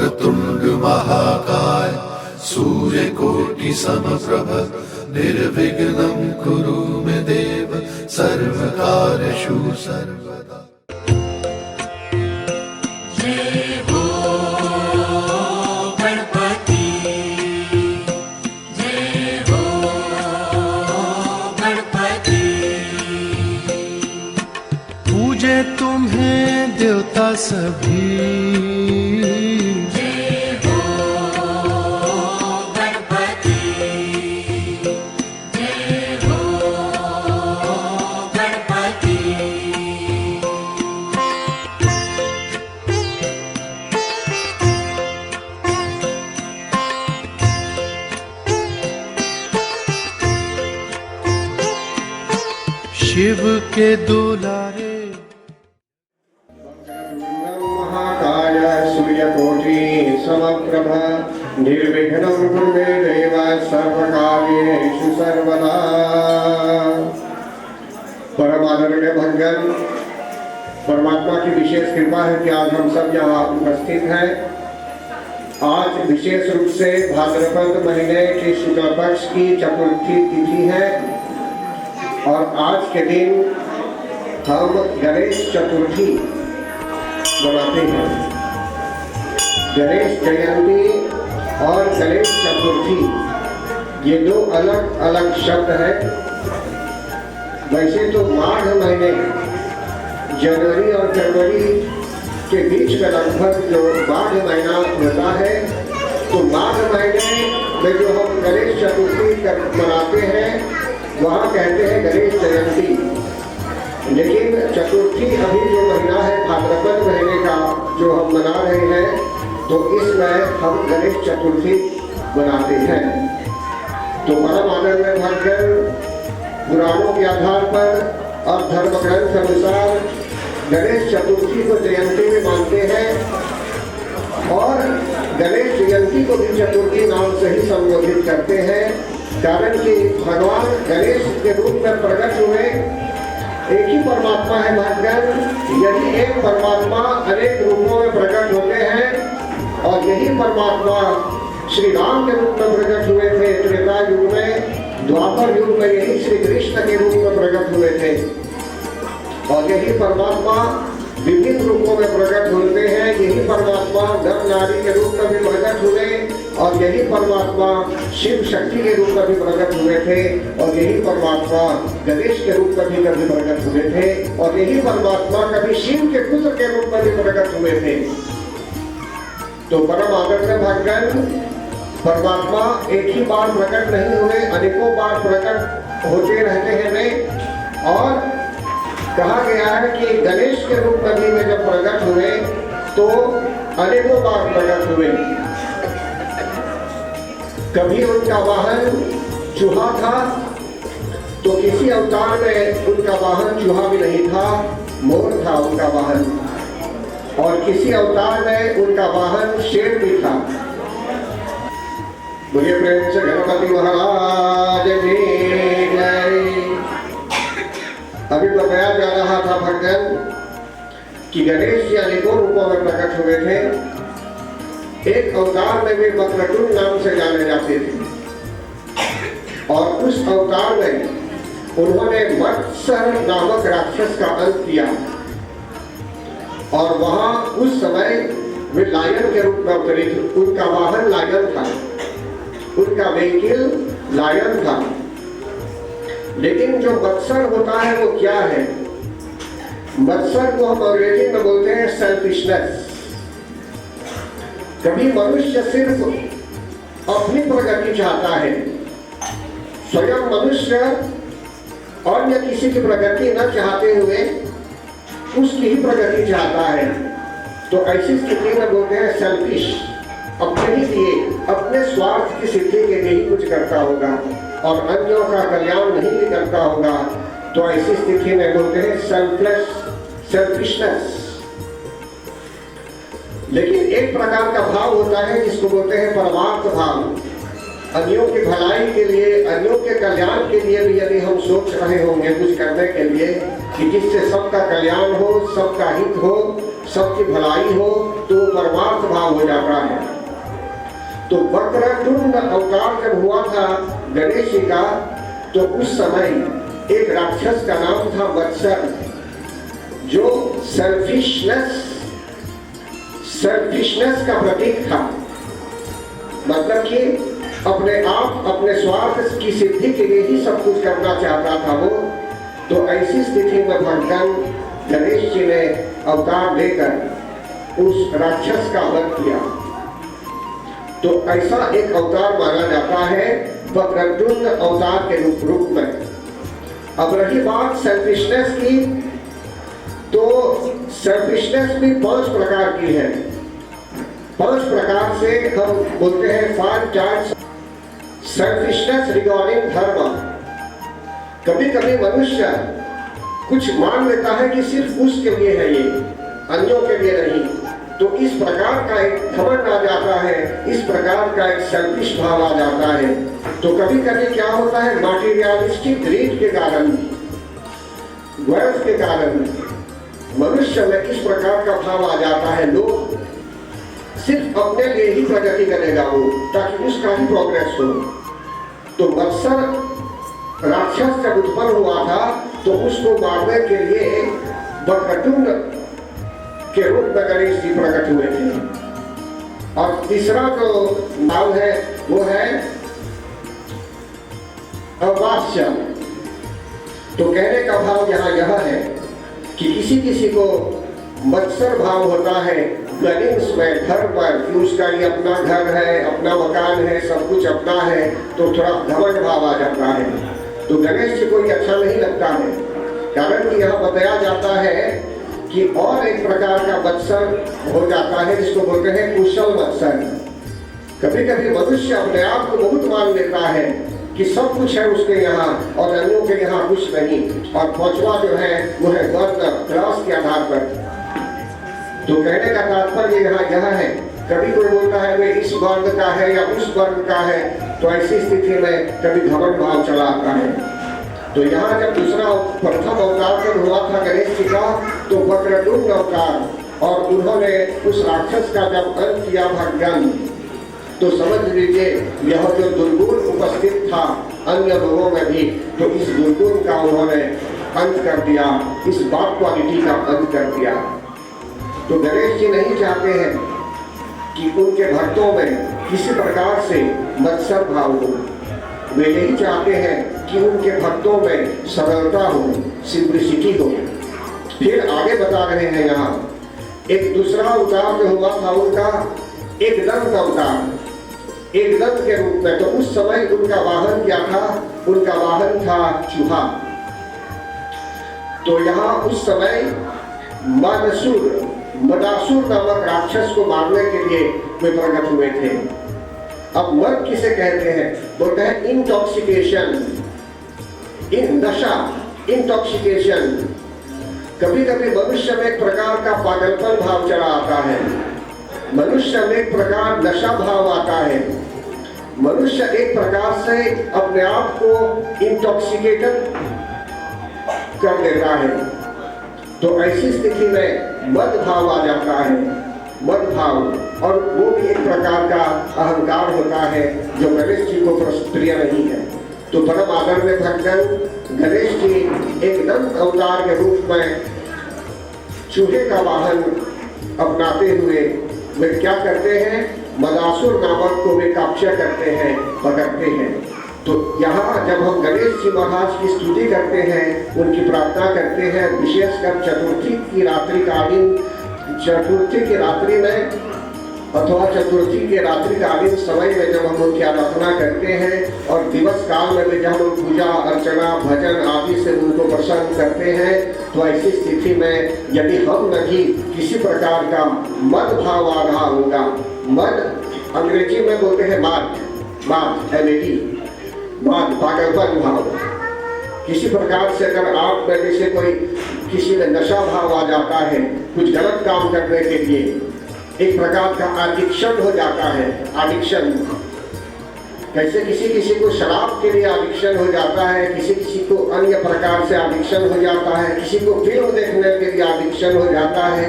वक्रतुंड महाकाय सूर्यकोटि समप्रभ निर्विघ्नं कुरु मे देव सर्वकार्येषु सर्वदा। पूजे तुम्हें देवता सभी, जय हो गणपति, जय हो गणपति। शिव के दुलारे महाकाय सूर्यकोटि समप्रभ निर्विघ्नं कुरु मे देव सर्वकार्येषु सर्वदा। परम आदरणीय भक्तगण, परमात्मा की विशेष कृपा है कि आज हम सब यहाँ उपस्थित हैं। आज विशेष रूप से भाद्रपद महीने की शुक्ल पक्ष की चतुर्थी तिथि है और आज के दिन हम गणेश चतुर्थी मनाते हैं। गणेश जयंती और गणेश चतुर्थी ये दो अलग अलग शब्द हैं। वैसे तो माघ महीने जनवरी और फरवरी के बीच का लगभग जो माघ महीना होता है, तो माघ महीने में जो हम गणेश चतुर्थी मनाते हैं वहाँ कहते हैं गणेश जयंती। लेकिन चतुर्थी अभी जो महीना है भाद्रपद महीने का जो हम मना रहे हैं, तो इसमें हम गणेश चतुर्थी मनाते हैं। तो परम आदरणीय भक्तगण, पुराणों के आधार पर और धर्म ग्रंथ अनुसार गणेश चतुर्थी को जयंती में मानते हैं और गणेश जयंती को भी चतुर्थी नाम से ही संबोधित करते हैं। कारण कि भगवान गणेश के रूप में प्रकट हुए। एक ही परमात्मा है भक्तगण, यही एक परमात्मा अनेक रूपों में प्रकट होते हैं और यही परमात्मा श्री राम के रूप में प्रकट हुए थे त्रेता युग में, द्वापर युग में यही श्री कृष्ण के रूप में प्रकट हुए थे और यही परमात्मा विभिन्न रूपों में प्रकट होते हैं। यही परमात्मा नर नारी के रूप में भी प्रकट हुए और यही परमात्मा शिव शक्ति के रूप में भी प्रकट हुए थे और यही परमात्मा गणेश के रूप में भी कभी प्रकट हुए थे और यही परमात्मा कभी शिव के पुत्र के रूप में भी प्रकट हुए थे। तो परम आदरणीय भक्तगण, परमात्मा एक ही बार प्रकट नहीं हुए, अनेकों बार प्रकट होते रहते हैं वे। और कहा गया है कि गणेश के रूप में भी वे जब प्रकट हुए तो अनेकों बार प्रकट हुए। कभी उनका वाहन चूहा था तो किसी अवतार में उनका वाहन चूहा भी नहीं था, मोर था उनका वाहन, और किसी अवतार में उनका वाहन शेर भी था। मुझे प्रेम से गणपति महाराज की जय। अभी बताया जा रहा था भक्तगण कि गणेश जी अनेकों रूपों में प्रकट हुए थे। एक अवतार में वे वक्रतुंड नाम से जाने जाते थे और उस अवतार में उन्होंने मत्सर नामक राक्षस का अंत किया और वहां उस समय वे लायन के रूप में अवतरित। उनका वाहन लायन था, उनका व्हीकल लायन था। लेकिन जो मत्सर होता है वो क्या है? मत्सर को हम अंग्रेजी में बोलते हैं सेल्फिशनेस। कभी मनुष्य सिर्फ अपनी प्रगति चाहता है, स्वयं मनुष्य अन्य किसी की प्रगति न चाहते हुए उसकी ही प्रगति चाहता है। तो ऐसी स्थिति में बोलते हैं सेल्फिश। अपने ही लिए, अपने स्वार्थ की सिद्धि के लिए ही कुछ करता होगा और अन्यों का कल्याण नहीं करता होगा। तो ऐसी स्थिति में बोलते हैं सेल्फलेस, सेल्फिशनेस। लेकिन एक प्रकार का भाव होता है जिसको बोलते हैं परमार्थ भाव। अन्यों की भलाई के लिए, अन्यों के कल्याण के लिए भी यदि हम सोच रहे होंगे कुछ करने के लिए कि जिससे सबका कल्याण हो, सबका हित हो, सबकी भलाई हो तो परमार्थ भाव हो जाता है। तो वक्रतुंड अवतार जब हुआ था गणेश जी का, तो उस समय एक राक्षस का नाम था मत्सर, जो सेल्फिशनेस का प्रतीक था। मतलब कि अपने आप अपने स्वार्थ की सिद्धि के लिए ही सब कुछ करना चाहता था वो। तो ऐसी स्थिति में भगवान गणेश जी ने अवतार लेकर उस राक्षस का वध किया। तो ऐसा एक अवतार माना जाता है वक्रतुंड अवतार के रूप में। अब रही बात सेल्फिशनेस की, तो सेल्फिशनेस भी 5 प्रकार की है। 5 प्रकार से हम बोलते हैं 5 टाइप्स सेल्फिशनेस रिगार्डिंग धर्म। कभी कभी मनुष्य कुछ मान लेता है कि सिर्फ उसके लिए है ये, अन्यों के लिए नहीं। तो इस प्रकार का एक घमंड आ जाता है, इस प्रकार का एक सेल्फिश भाव आ जाता है। तो कभी कभी क्या होता है, मटेरियलिस्टिक ग्रीड के कारण, वेल्थ के कारण मनुष्य में इस प्रकार का भाव आ जाता है। लोग सिर्फ अपने लिए ही प्रगति करेगा वो, ताकि उसका ही प्रोग्रेस हो। तो मत्सर राक्षस जब उत्पन्न हुआ था, तो उसको मारने के लिए वक्रतुंड के रूप में गणेश जी प्रकट हुए थे। और तीसरा जो नाम है वो है अवास्य। तो कहने का भाव यहाँ यह है कि किसी किसी को मत्सर भाव होता है गणेश में, घर पर, कि उसका ये अपना घर है, अपना मकान है, सब कुछ अपना है, तो थोड़ा घमंड भाव आ जाता है। तो गणेश जी को ये अच्छा नहीं लगता है, कारण कि यहाँ बताया जाता है कि और एक प्रकार का मत्सर हो जाता है जिसको बोलते हैं कुशल मत्सर। कभी कभी मनुष्य अपने आप को बहुत मान लेता है कि सब कुछ है उसके यहाँ और अन्यों के यहाँ कुछ नहीं। और 5वां जो है वो है वर्ण, क्लास के आधार पर। तो कहने का तात्पर्य यहाँ यह है, कभी कोई बोलता है वे इस वर्ण का है या उस वर्ण का है, तो ऐसी स्थिति में कभी घमंड भाव चला आता है। तो यहाँ जब दूसरा प्रथम अवतार जब हुआ था गणेश जी का, तो वक्रतुंड अवतार, और उन्होंने उस राक्षस का जब अंत किया भगवान, तो समझ लीजिए यह जो दुर्गुण उपस्थित था अन्य लोगों में भी, तो इस दुर्गुण का उन्होंने अंत कर दिया, इस बात क्वालिटी का अंत कर दिया। तो गणेश जी नहीं चाहते हैं कि उनके भक्तों में किसी प्रकार से मत्सर भाव हो। वे यही चाहते हैं कि उनके भक्तों में सरलता हो, सिंप्लिसिटी हो। फिर आगे बता रहे हैं यहाँ एक दूसरा अवतार जो हुआ था उनका, एक दंत अवतार, एक दंत के रूप में। तो उस समय उनका वाहन क्या था? उनका वाहन था चूहा। तो यहाँ उस समय मदासुर नामक राक्षस को मारने के लिए वे प्रकट हुए थे। अब मद किसे कहते हैं? बोलते हैं इंटॉक्सिकेशन, नशा, इंटॉक्सिकेशन। कभी कभी मनुष्य में एक प्रकार का पागलपन भाव चला आता है, मनुष्य में एक प्रकार नशा भाव आता है, मनुष्य एक प्रकार से अपने आप को इंटॉक्सिकेटेड कर देता है। तो ऐसी स्थिति में मद भाव आ जाता है, मद भाव, और वो भी एक प्रकार का अहंकार होता है जो गणेश जी को प्रिय नहीं है। तो परम आदर में भगवान गणेश जी एक दंत अवतार के रूप में चूहे का वाहन अपनाते हुए वे क्या करते हैं? मदासुर नामक को वे कैप्चर करते हैं, पकड़ते हैं। तो यहाँ जब हम गणेश जी महाराज की स्तुति करते हैं, उनकी प्रार्थना करते हैं, विशेषकर चतुर्थी की रात्रि में अथवा चतुर्थी के रात्रिकालीन समय में जब हम उनकी आराधना करते हैं, और दिवस काल में भी जब हम पूजा अर्चना भजन आदि से उनको प्रसन्न करते हैं, तो ऐसी स्थिति में यदि हम नहीं किसी प्रकार का मद भाव आ रहा होगा, मद अंग्रेजी में बोलते हैं माद, पागलपन भाव, किसी प्रकार से अगर आप में जैसे कोई किसी में नशा भाव आ जाता है कुछ गलत काम करने के लिए, एक प्रकार का एडिक्शन हो जाता है। एडिक्शन कैसे? किसी को शराब के लिए एडिक्शन हो जाता है, किसी को अन्य प्रकार से एडिक्शन हो जाता है, किसी को फिल्म देखने के लिए एडिक्शन हो जाता है।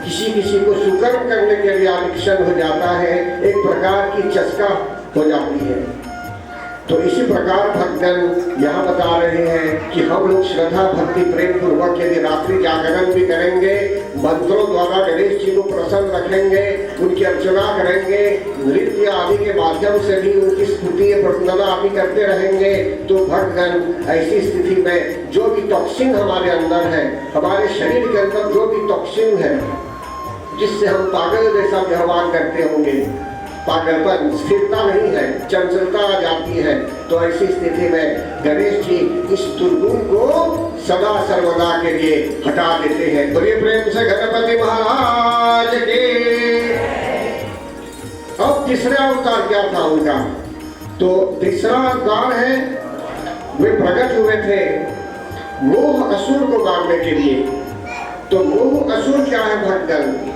किसी किसी को सुकर्म करने के लिए एडिक्शन हो जाता है, एक प्रकार की चस्का हो जाती है। तो इसी प्रकार भक्तगण यहाँ बता रहे हैं कि हम लोग श्रद्धा भक्ति प्रेम पूर्वक यदि रात्रि जागरण भी करेंगे, मंत्रों द्वारा गणेश जी को प्रसन्न रखेंगे, उनकी अर्चना करेंगे, नृत्य आदि के माध्यम से भी उनकी स्तुति प्रवंदना आदि करते रहेंगे, तो भक्तगण ऐसी स्थिति में जो भी टॉक्सिन हमारे अंदर है, हमारे शरीर के अंदर जो भी टॉक्सिन है जिससे हम पागल जैसा व्यवहार करते होंगे, पागलपन, स्थिरता नहीं है, चंचलता आ जाती है, तो ऐसी स्थिति में गणेश जी इस दुर्गुण को सदा सर्वदा के लिए हटा देते हैं। बड़े प्रेम से गणपति महाराज के। अब तीसरा अवतार क्या था उनका? तो तीसरा अवतार है, वे प्रकट हुए थे मोह असुर को मारने के लिए। तो मोह असुर क्या है भक्तगण?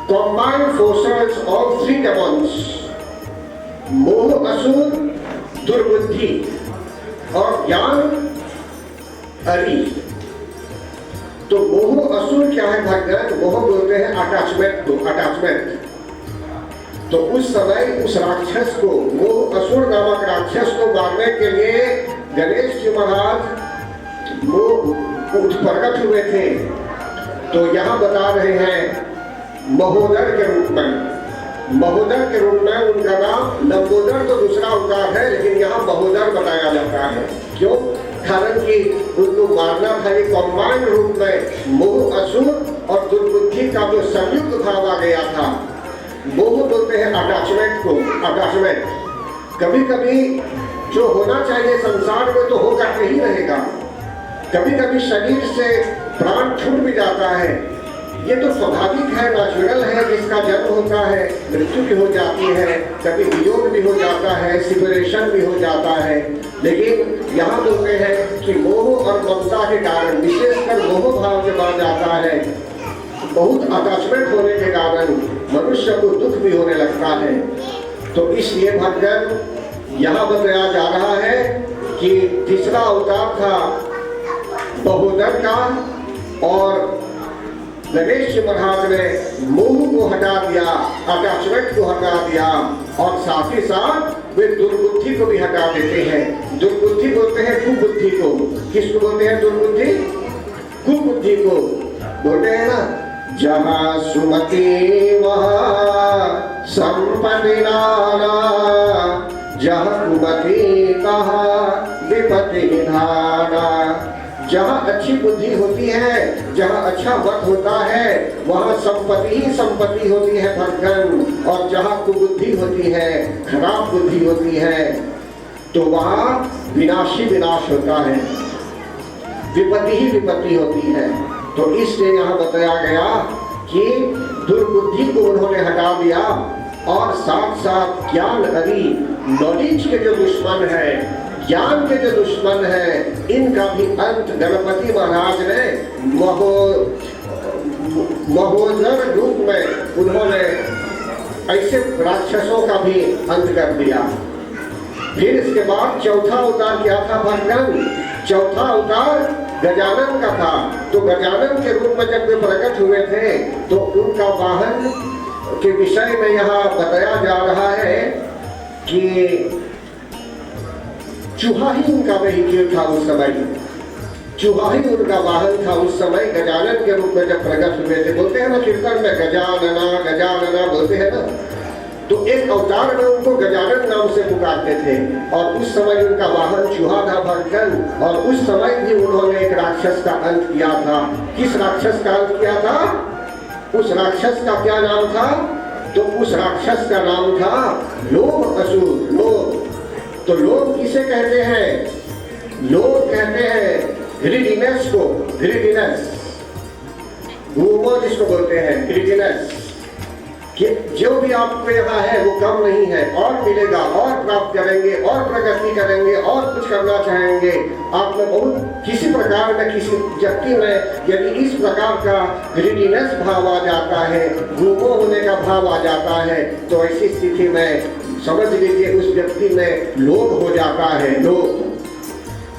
combined forces of three demons, मोह असुर, दुर्बुद्धि और ज्ञान अरी। तो मोह असुर क्या है भक्तगण? मोह बोलते हैं अटैचमेंट को, अटैचमेंट। तो उस समय उस राक्षस को, मोह असुर नामक राक्षस को मारने के लिए गणेश जी महाराज प्रकट हुए थे। तो यहाँ बता रहे हैं महोदर के रूप में, महोदर के रूप में उनका नाम, लंबोदर तो दूसरा अवतार है, लेकिन यहाँ महोदर बताया जाता है। क्यों? कारण कि उनको मारना था, ये कॉम्बाइंड रूप में मोह असुर और दुर्बुद्धि का जो संयुक्त भाव आ गया था। मोह बोलते हैं अटैचमेंट को, अटैचमेंट। कभी कभी जो होना चाहिए संसार में तो होकर के ही रहेगा, कभी कभी शरीर से प्राण छूट भी जाता है, ये तो स्वाभाविक है, नेचुरल है, जिसका जन्म होता है, मृत्यु भी हो जाती है, कभी वियोग भी हो जाता है, सेपरेशन भी हो जाता है। लेकिन यहाँ बोलते हैं कि मोह और ममता के कारण, विशेषकर मोह भाव के बढ़ जाता है, बहुत अटैचमेंट होने के कारण मनुष्य को दुख भी होने लगता है। तो इसलिए भक्तगण यहाँ बताया जा रहा है कि तीसरा अवतार था महोदर का, और गणेश जी महाराज ने मोह को हटा दिया, अटैचमेंट को हटा दिया, और साथ ही साथ वे दुर्बुद्धि को भी हटा देते हैं। दुर्बुद्धि बोलते हैं कुबुद्धि को। किसको बोलते हैं दुर्बुद्धि? कुबुद्धि को बोलते हैं ना। जहाँ सुमति वहाँ संपत्ति नाना, जहाँ कुमति कहाँ विपत्ति निधाना। जहाँ अच्छी बुद्धि होती है, जहाँ अच्छा मत होता है, वहाँ संपत्ति ही संपत्ति होती है भक्तगण। और जहाँ कुबुद्धि होती है, खराब बुद्धि होती है, तो वहाँ विनाशी विनाश होता है, विपत्ति ही विपत्ति होती है। तो इसलिए यहाँ बताया गया कि दुर्बुद्धि को उन्होंने हटा दिया, और साथ साथ ज्ञान अरी, नॉलेज के जो दुश्मन है, ज्ञान के जो दुश्मन है, इनका भी अंत गणपति महाराज ने महोदर रूप में उन्होंने ऐसे राक्षसों का भी अंत कर दिया। फिर इसके बाद चौथा अवतार क्या था भक्तगण? चौथा अवतार गजानन का था। तो गजानन के रूप में जब वे प्रकट हुए थे, तो उनका वाहन के विषय में यहाँ बताया जा रहा है कि चूहा ही उनका वेहिकल था उस समय, चूहा ही उनका वाहन था उस समय। गजानन के रूप में जब प्रकट हुए थे, बोलते हैं ना कीर्तन में गजानना गजानना बोलते हैं ना, तो एक अवतार में उनको गजानन नाम से पुकारते थे। और उस समय उनका वाहन चूहा था भक्तगण, और उस समय भी उन्होंने एक राक्षस का अंत किया था। किस राक्षस का अंत किया था? उस राक्षस का क्या नाम था? तो उस राक्षस का नाम था लोभ असुर। लोभ, तो लोभ किसे कहते हैं? लोग कहते हैं ग्रीडीनेस को, ग्रीडीनेस, घूमो जिसको बोलते हैं, ग्रीडीनेस, कि जो भी आपको यहाँ है वो कम नहीं है, और मिलेगा, और प्राप्त करेंगे, और प्रगति करेंगे, और कुछ करना चाहेंगे। आप में बहुत किसी प्रकार में, किसी व्यक्ति में यदि इस प्रकार का ग्रीडीनेस भाव आ जाता है, घूमो होने का भाव आ जाता है, तो ऐसी स्थिति में समझ लीजिए उस व्यक्ति में लोभ हो जाता है, लोभ।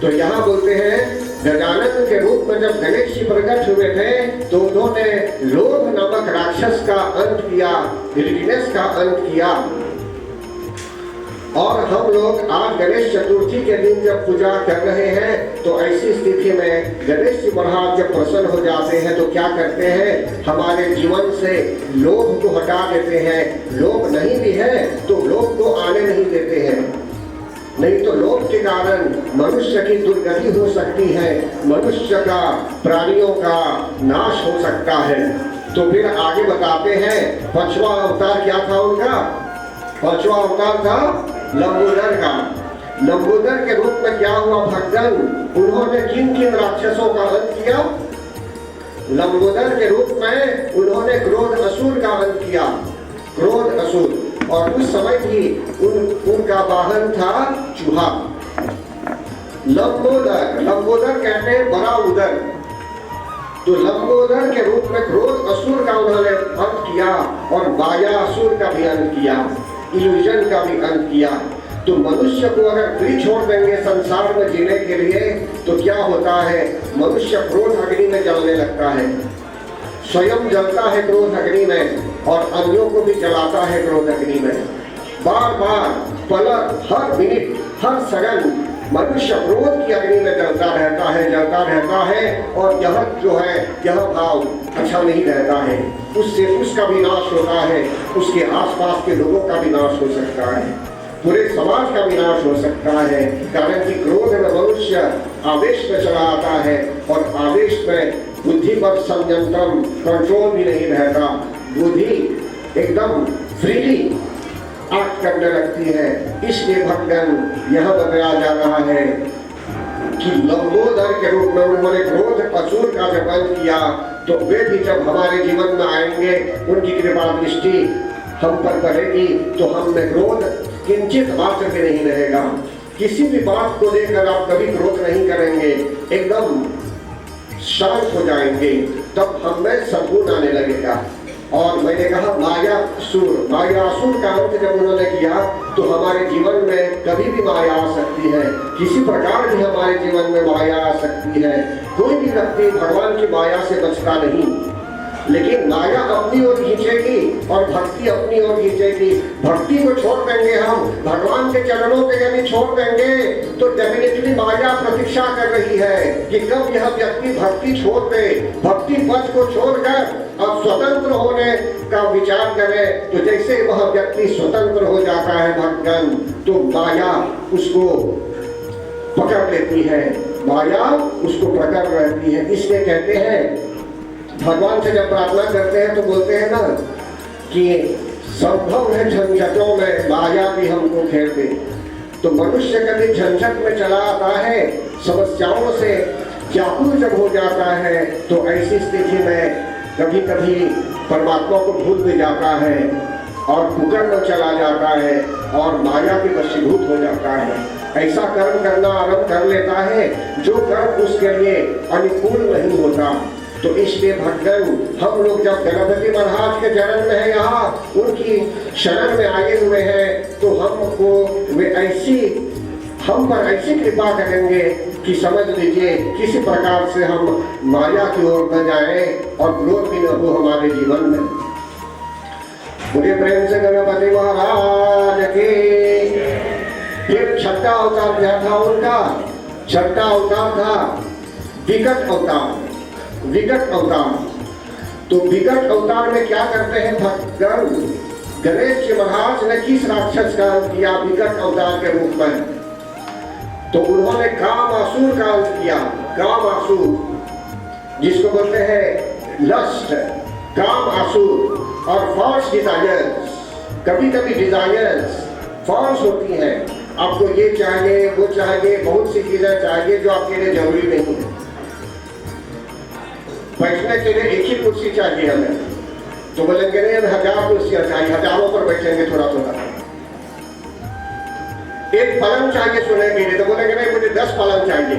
तो यहाँ बोलते हैं गजानन के रूप में जब गणेश जी प्रकट हुए थे तो उन्होंने लोभ नामक राक्षस का अंत किया, ग्रीडीनेस का अंत किया। और हम लोग आज गणेश चतुर्थी के दिन जब पूजा कर रहे हैं तो ऐसी स्थिति में गणेश जी महाराज जब प्रसन्न हो जाते हैं तो क्या करते हैं, हमारे जीवन से लोभ को हटा देते हैं। लोभ नहीं भी है तो लोभ को आने नहीं देते हैं, नहीं तो लोभ के कारण मनुष्य की दुर्गति हो सकती है, मनुष्य का, प्राणियों का नाश हो सकता है। तो फिर आगे बताते हैं 5वां अवतार क्या था उनका? 5वां अवतार था लंबोदर का। लंबोदर के रूप में क्या हुआ भक्तन, उन्होंने किन किन राक्षसों का अंत किया? लंबोदर के रूप में उन्होंने क्रोध असुर का अंत किया, क्रोध असुर। और उस समय भी उनका वाहन था चूहा। लंबोदर, लंबोदर कहते हैं बड़ा उदर। तो लंबोदर के रूप में क्रोध असुर का उन्होंने अंत किया और माया असुर का भी अंत किया, इल्यूजन का भी अंत किया। तो मनुष्य को अगर फ्री छोड़ देंगे संसार में जीने के लिए तो क्या होता है, मनुष्य क्रोध अग्नि में जलने लगता है, स्वयं जलता है क्रोध अग्नि में और अन्यों को भी जलाता है क्रोध अग्नि में। बार बार पलक, हर मिनट, हर सेकंड मनुष्य क्रोध की अग्नि में जलता रहता है, जलता रहता है। और यह जो है, यह भाव अच्छा नहीं रहता है, उससे उसका भी नाश होता है, उसके आसपास के लोगों का भी नाश हो सकता है, पूरे समाज का विनाश हो सकता है। कारण कि क्रोध में मनुष्य आवेश में चला आता है और आवेश में बुद्धि पर संयंत्रण, कंट्रोल भी नहीं रहता। बुद्धि एकदम फ्रीली एक्ट करने लगती है। इसलिए भक्तगण यह बताया जा रहा है कि लंबोदर के रूप में उन्होंने क्रोध असुर का जब अंत किया तो वे भी जब हमारे जीवन में आएंगे, उनकी कृपा दृष्टि हम पर पड़ेगी तो हम में क्रोध किंचित मात्र भी नहीं रहेगा। किसी भी बात को लेकर आप कभी क्रोध नहीं करेंगे, एकदम शांत हो जाएंगे, तब हम में सद्गुण आने लगेगा। और मैंने कहा मायासुर, मायासुर का अंत जब उन्होंने किया तो हमारे जीवन में कभी भी माया आ सकती है, किसी प्रकार भी हमारे जीवन में माया आ सकती है। कोई भी व्यक्ति भगवान की माया से बचता नहीं, लेकिन माया अपनी ओर खींचेगी और भक्ति अपनी ओर खींचेगी। भक्ति को छोड़ देंगे हम, भगवान के चरणों पे यदि छोड़ देंगे तो डेफिनेटली माया प्रतीक्षा कर रही है कि कब यह व्यक्ति भक्ति छोड़ दे, भक्ति पथ को छोड़कर अब स्वतंत्र होने का विचार करे। तो जैसे वह व्यक्ति स्वतंत्र हो जाता है भक्तगण, तो माया उसको पकड़ लेती है, माया उसको पकड़ रहती है। इसलिए कहते हैं भगवान से जब प्रार्थना करते हैं तो बोलते हैं ना कि संभव है झंझटों में माया भी हमको घेर दे। तो मनुष्य कभी झंझट में चला आता है, समस्याओं से व्याकुल जब हो जाता है तो ऐसी स्थिति में कभी कभी परमात्मा को भूल भी जाता है और कुकर्म में चला जाता है और माया के वशीभूत हो जाता है। ऐसा कर्म करना आरंभ कर लेता है जो कर्म उसके लिए अनुकूल नहीं होता। तो इसलिए भक्तगण हम लोग जब गणपति महाराज के चरण में है, यहाँ उनकी शरण में आए हुए हैं, तो हमको वे ऐसी, हम पर ऐसी कृपा करेंगे कि समझ लीजिए किसी प्रकार से हम माया की ओर न जाए और क्रोध भी न हो हमारे जीवन में। मुझे प्रेम से गणपति महाराज के। फिर छठा अवतार क्या था उनका? छठा अवतार था विकट अवतार। विकट अवतार, तो विकट अवतार में क्या करते हैं भक्तगण? गणेश जी महाराज ने किस राक्षस का अंत किया विकट अवतार के रूप में? तो उन्होंने कामासुर का अंत किया। कामासुर जिसको बोलते हैं लस्ट, कामासुर और फॉल्स डिजायर्स। कभी कभी डिजायर्स फॉल्स होती हैं, आपको ये चाहिए वो चाहिए, बहुत सी चीजें चाहिए जो आपके लिए जरूरी नहीं है। बैठने के लिए एक ही कुर्सी चाहिए हमें, तो बोलेंगे नहीं हमें 1000 कुर्सियां चाहिए, हजारों पर बैठेंगे थोड़ा थोड़ा। एक पलंग चाहिए सोने के लिए, तो बोलेंगे नहीं मुझे 10 पलंग चाहिए।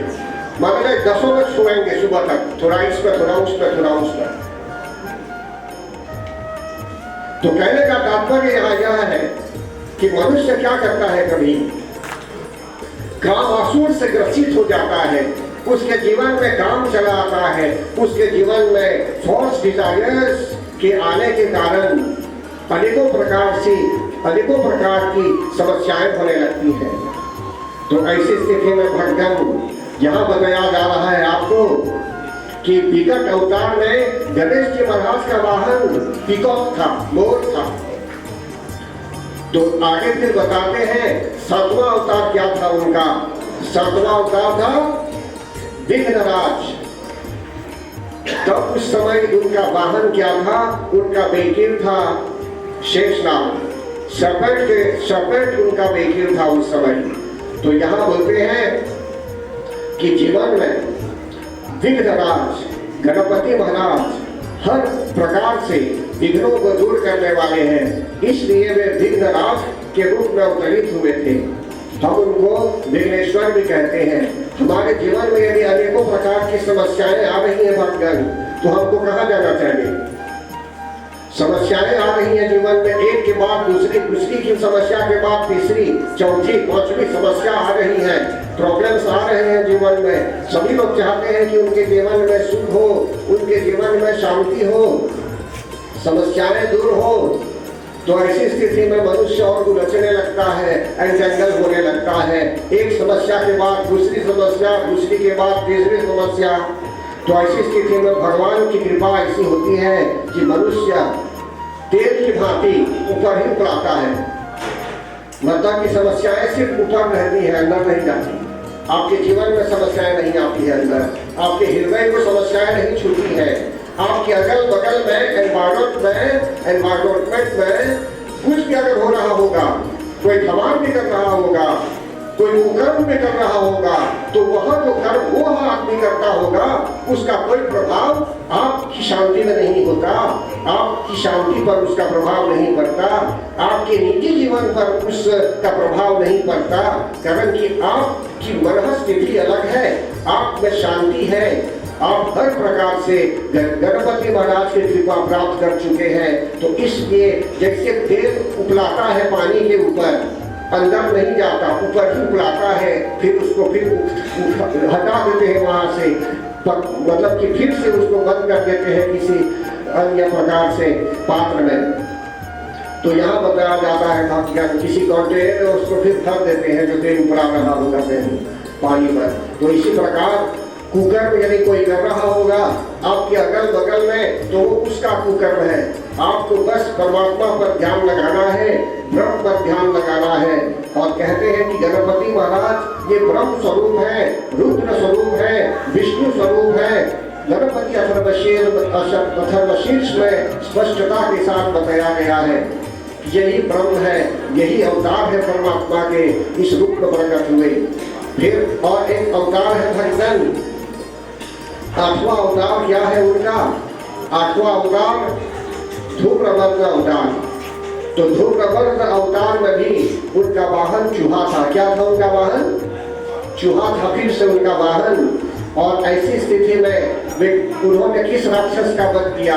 मतलब 10 में सोएंगे सुबह तक, थोड़ा इस पर थोड़ा उस पर थोड़ा उस पर। तो कहने का तात्पर्य यहाँ यह है कि मनुष्य क्या करता है, कभी कामासुर से ग्रसित हो जाता है, उसके जीवन में काम चला आता है, उसके जीवन में फॉल्स डिजायर्स के आने के कारण अनेकों प्रकार की समस्याएं होने लगती हैं। तो ऐसी स्थिति में भगवान यहाँ बताया जा रहा है आपको कि विकट अवतार में गणेश जी महाराज का वाहन पीकॉक था, मोर था। तो आगे फिर बताते हैं 7वां अवतार क्या था उनका। 7वां अवतार था विघ्नराज। तब उस समय उनका वाहन क्या था? उनका वेहिकल था शेषनाग, सर्पेंट उनका वेहिकल था उस समय। तो यहाँ बोलते हैं कि जीवन में विघ्नराज गणपति महाराज हर प्रकार से विघ्नों को दूर करने वाले हैं, इसलिए वे विघ्नराज के रूप में अवतरित हुए थे। हम उनको विघ्नेश्वर भी कहते हैं। हमारे जीवन में यदि अनेकों प्रकार की समस्याएं आ रही हैं भक्तगण, तो हमको कहाँ जाना चाहिए? समस्याएं आ रही हैं जीवन में, एक के बाद दूसरी की समस्या के बाद तीसरी, चौथी, पांचवी समस्या आ रही है, प्रॉब्लम्स आ रहे हैं जीवन में। सभी लोग चाहते हैं कि उनके जीवन में सुख हो, उनके जीवन में शांति हो, समस्याएं दूर हो। तो ऐसी स्थिति में मनुष्य और उलझने लगता है, एंटेंगल होने लगता है, एक समस्या के बाद दूसरी समस्या, दूसरी के बाद तीसरी समस्या। तो ऐसी स्थिति में भगवान की कृपा ऐसी होती है कि मनुष्य तेल की भांति ऊपर ही उतराता है। मतलब की समस्याएं सिर्फ ऊपर रहती है, अंदर नहीं जाती। आपके जीवन में समस्याएं नहीं आती है अंदर, आपके हृदय को समस्याएं नहीं छूती है। आपके अगल बगल में एनवायरमेंट में कुछ भी अगर हो रहा होगा, कोई धमाल भी कर रहा होगा, कोई कुकर्म भी कर रहा होगा, तो वह जो कर्म वो आदमी करता होगा, उसका कोई प्रभाव आपकी शांति में नहीं होता, आपकी शांति पर उसका प्रभाव नहीं पड़ता, आपके निजी जीवन पर उसका प्रभाव नहीं पड़ता। कारण कि आपकी मन स्थिति अलग है, आप में शांति है, आप हर प्रकार से गणपति महाराज की कृपा प्राप्त कर चुके हैं। तो इसलिए जैसे तेल उबलाता है पानी के ऊपर, अंदर नहीं जाता, ऊपर ही उबलाता है, फिर उसको फिर हटा देते हैं वहां से, मतलब कि फिर से उसको बंद कर देते हैं किसी अन्य प्रकार से पात्र में। तो यहाँ बताया जाता है भक्तगण किसी कंटेनर में उसको फिर भर देते हैं जो तेल उबला रहा होगा पानी पर। तो इसी प्रकार कुकर्म यदि कोई कर रहा होगा आपके अगल बगल में, तो वो उसका कुकर्म है। आपको बस परमात्मा पर ध्यान लगाना है, ब्रह्म पर ध्यान लगाना है। और कहते हैं कि गणपति महाराज ये ब्रह्म स्वरूप है, रुद्र स्वरूप है, विष्णु स्वरूप है। गणपति अथर्वशीर्ष में स्पष्टता के साथ बताया गया है कि यही ब्रह्म है, यही अवतार है परमात्मा के इस रूप में प्रकट हुए। फिर और एक अवतार है भगवान, 8वां अवतार क्या है उनका? 8वां अवतार धूम्रवर्त अवतार। तो धूम्रवर्त अवतार में भी उनका वाहन चूहा था। क्या था उनका वाहन? चूहा था फिर से उनका वाहन। और ऐसी स्थिति में उन्होंने किस राक्षस का वध किया?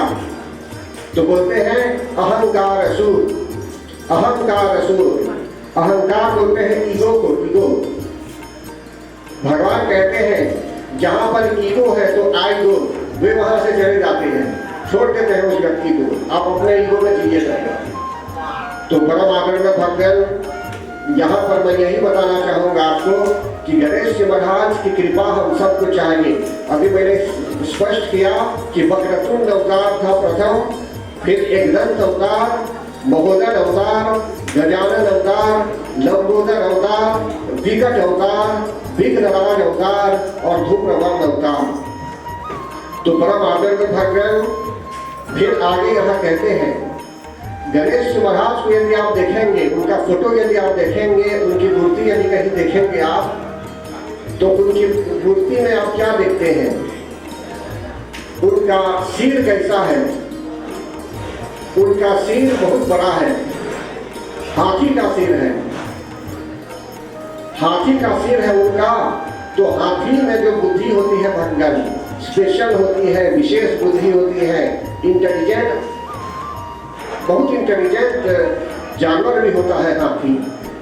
तो बोलते हैं अहंकार असुर। अहंकार असुर, अहंकार बोलते हैं ईगो को, ईगो। भगवान कहते हैं जहां पर ईगो है तो आई गो, वे वहां से चले जाते हैं, छोड़ देते हैं उस व्यक्ति को, आप अपने ईगो में जिए जाएगा। तो परम आदर में भक्तगण, यहाँ पर मैं यही बताना चाहूंगा आपको कि गणेश जी महाराज की कृपा हम सबको चाहिए। अभी मैंने स्पष्ट किया कि वक्रतुंड अवतार था प्रथम, फिर एकदंत अवतार, महोदर अवतार, गजानन अवतार, लंबोदर अवतार, विकट अवतार, विघ्नराज अवतार और धूम्रवर्त अवतार। तो परम आदर में भगवान फिर आगे यहाँ कहते हैं गणेश महाराज को यदि आप देखेंगे, उनका फोटो यदि आप देखेंगे, उनकी मूर्ति यदि कहीं देखेंगे आप, तो उनकी मूर्ति में आप क्या देखते हैं? उनका सिर कैसा है? उनका सिर बहुत बड़ा है, हाथी का सिर है, हाथी का सिर है उनका। तो हाथी में जो बुद्धि होती है भगवान स्पेशल होती है, विशेष बुद्धि होती है, इंटेलिजेंट, बहुत इंटेलिजेंट जानवर भी होता है हाथी।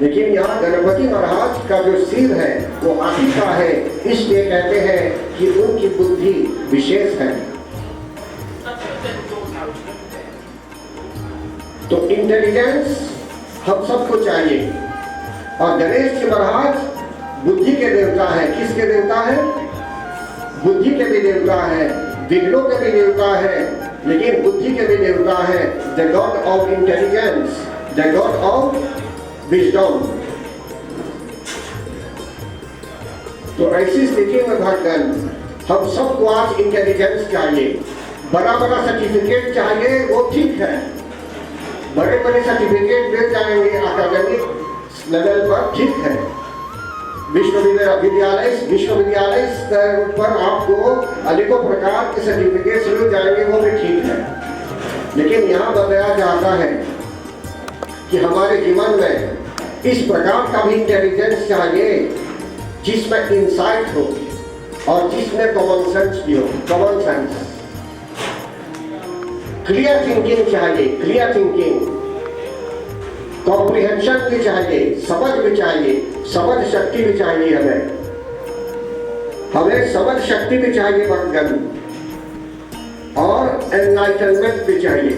लेकिन यहाँ गणपति महाराज का जो सिर है वो हाथी का है, इसलिए कहते हैं कि उनकी बुद्धि विशेष है। तो इंटेलिजेंस हम सबको चाहिए। और गणेश जी महाराज बुद्धि के देवता है। किसके देवता है? बुद्धि के भी देवता है, विघ्नों के भी देवता है, लेकिन बुद्धि के भी देवता है। The God of intelligence, the God of wisdom. तो ऐसी स्थिति में भक्तगण हम सबको आज इंटेलिजेंस चाहिए। बड़ा बड़ा सर्टिफिकेट चाहिए वो ठीक है, बड़े बड़े सर्टिफिकेट मिल जाएंगे एकेडमिक लेवल पर, ठीक है। विश्वविद्यालय स्तर पर आपको अनेकों प्रकार के सर्टिफिकेट मिल जाएंगे, वो भी ठीक है। लेकिन यहाँ बताया जाता है कि हमारे जीवन में इस प्रकार का भी इंटेलिजेंस चाहिए जिसमें इंसाइट हो और जिसमें कॉमन सेंस भी हो। कॉमन सेंस, क्लियर थिंकिंग चाहिए, क्लियर थिंकिंग, कॉम्प्रिहेंशन भी चाहिए, समझ भी चाहिए, समझ शक्ति भी चाहिए। हमें समझ शक्ति भी चाहिए भक्तगण, और एनलाइटनमेंट भी चाहिए।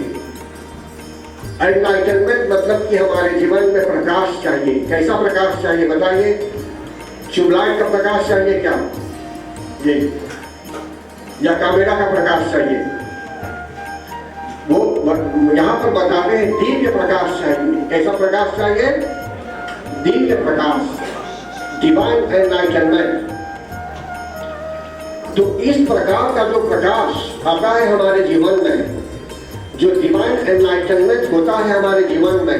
एनलाइटनमेंट मतलब कि हमारे जीवन में प्रकाश चाहिए। कैसा प्रकाश चाहिए बताइए? ट्यूबलाइट का प्रकाश चाहिए क्या ये, या कैमरा का प्रकाश चाहिए? वो यहाँ पर बताते हैं दिव्य प्रकाश चाहिए। कैसा प्रकाश चाहिए? Divya Prakash, divine enlightenment. तो इस प्रकार का जो प्रकाश आता है हमारे जीवन में, जो डिवाइन एनलाइटनमेंट होता है हमारे जीवन में,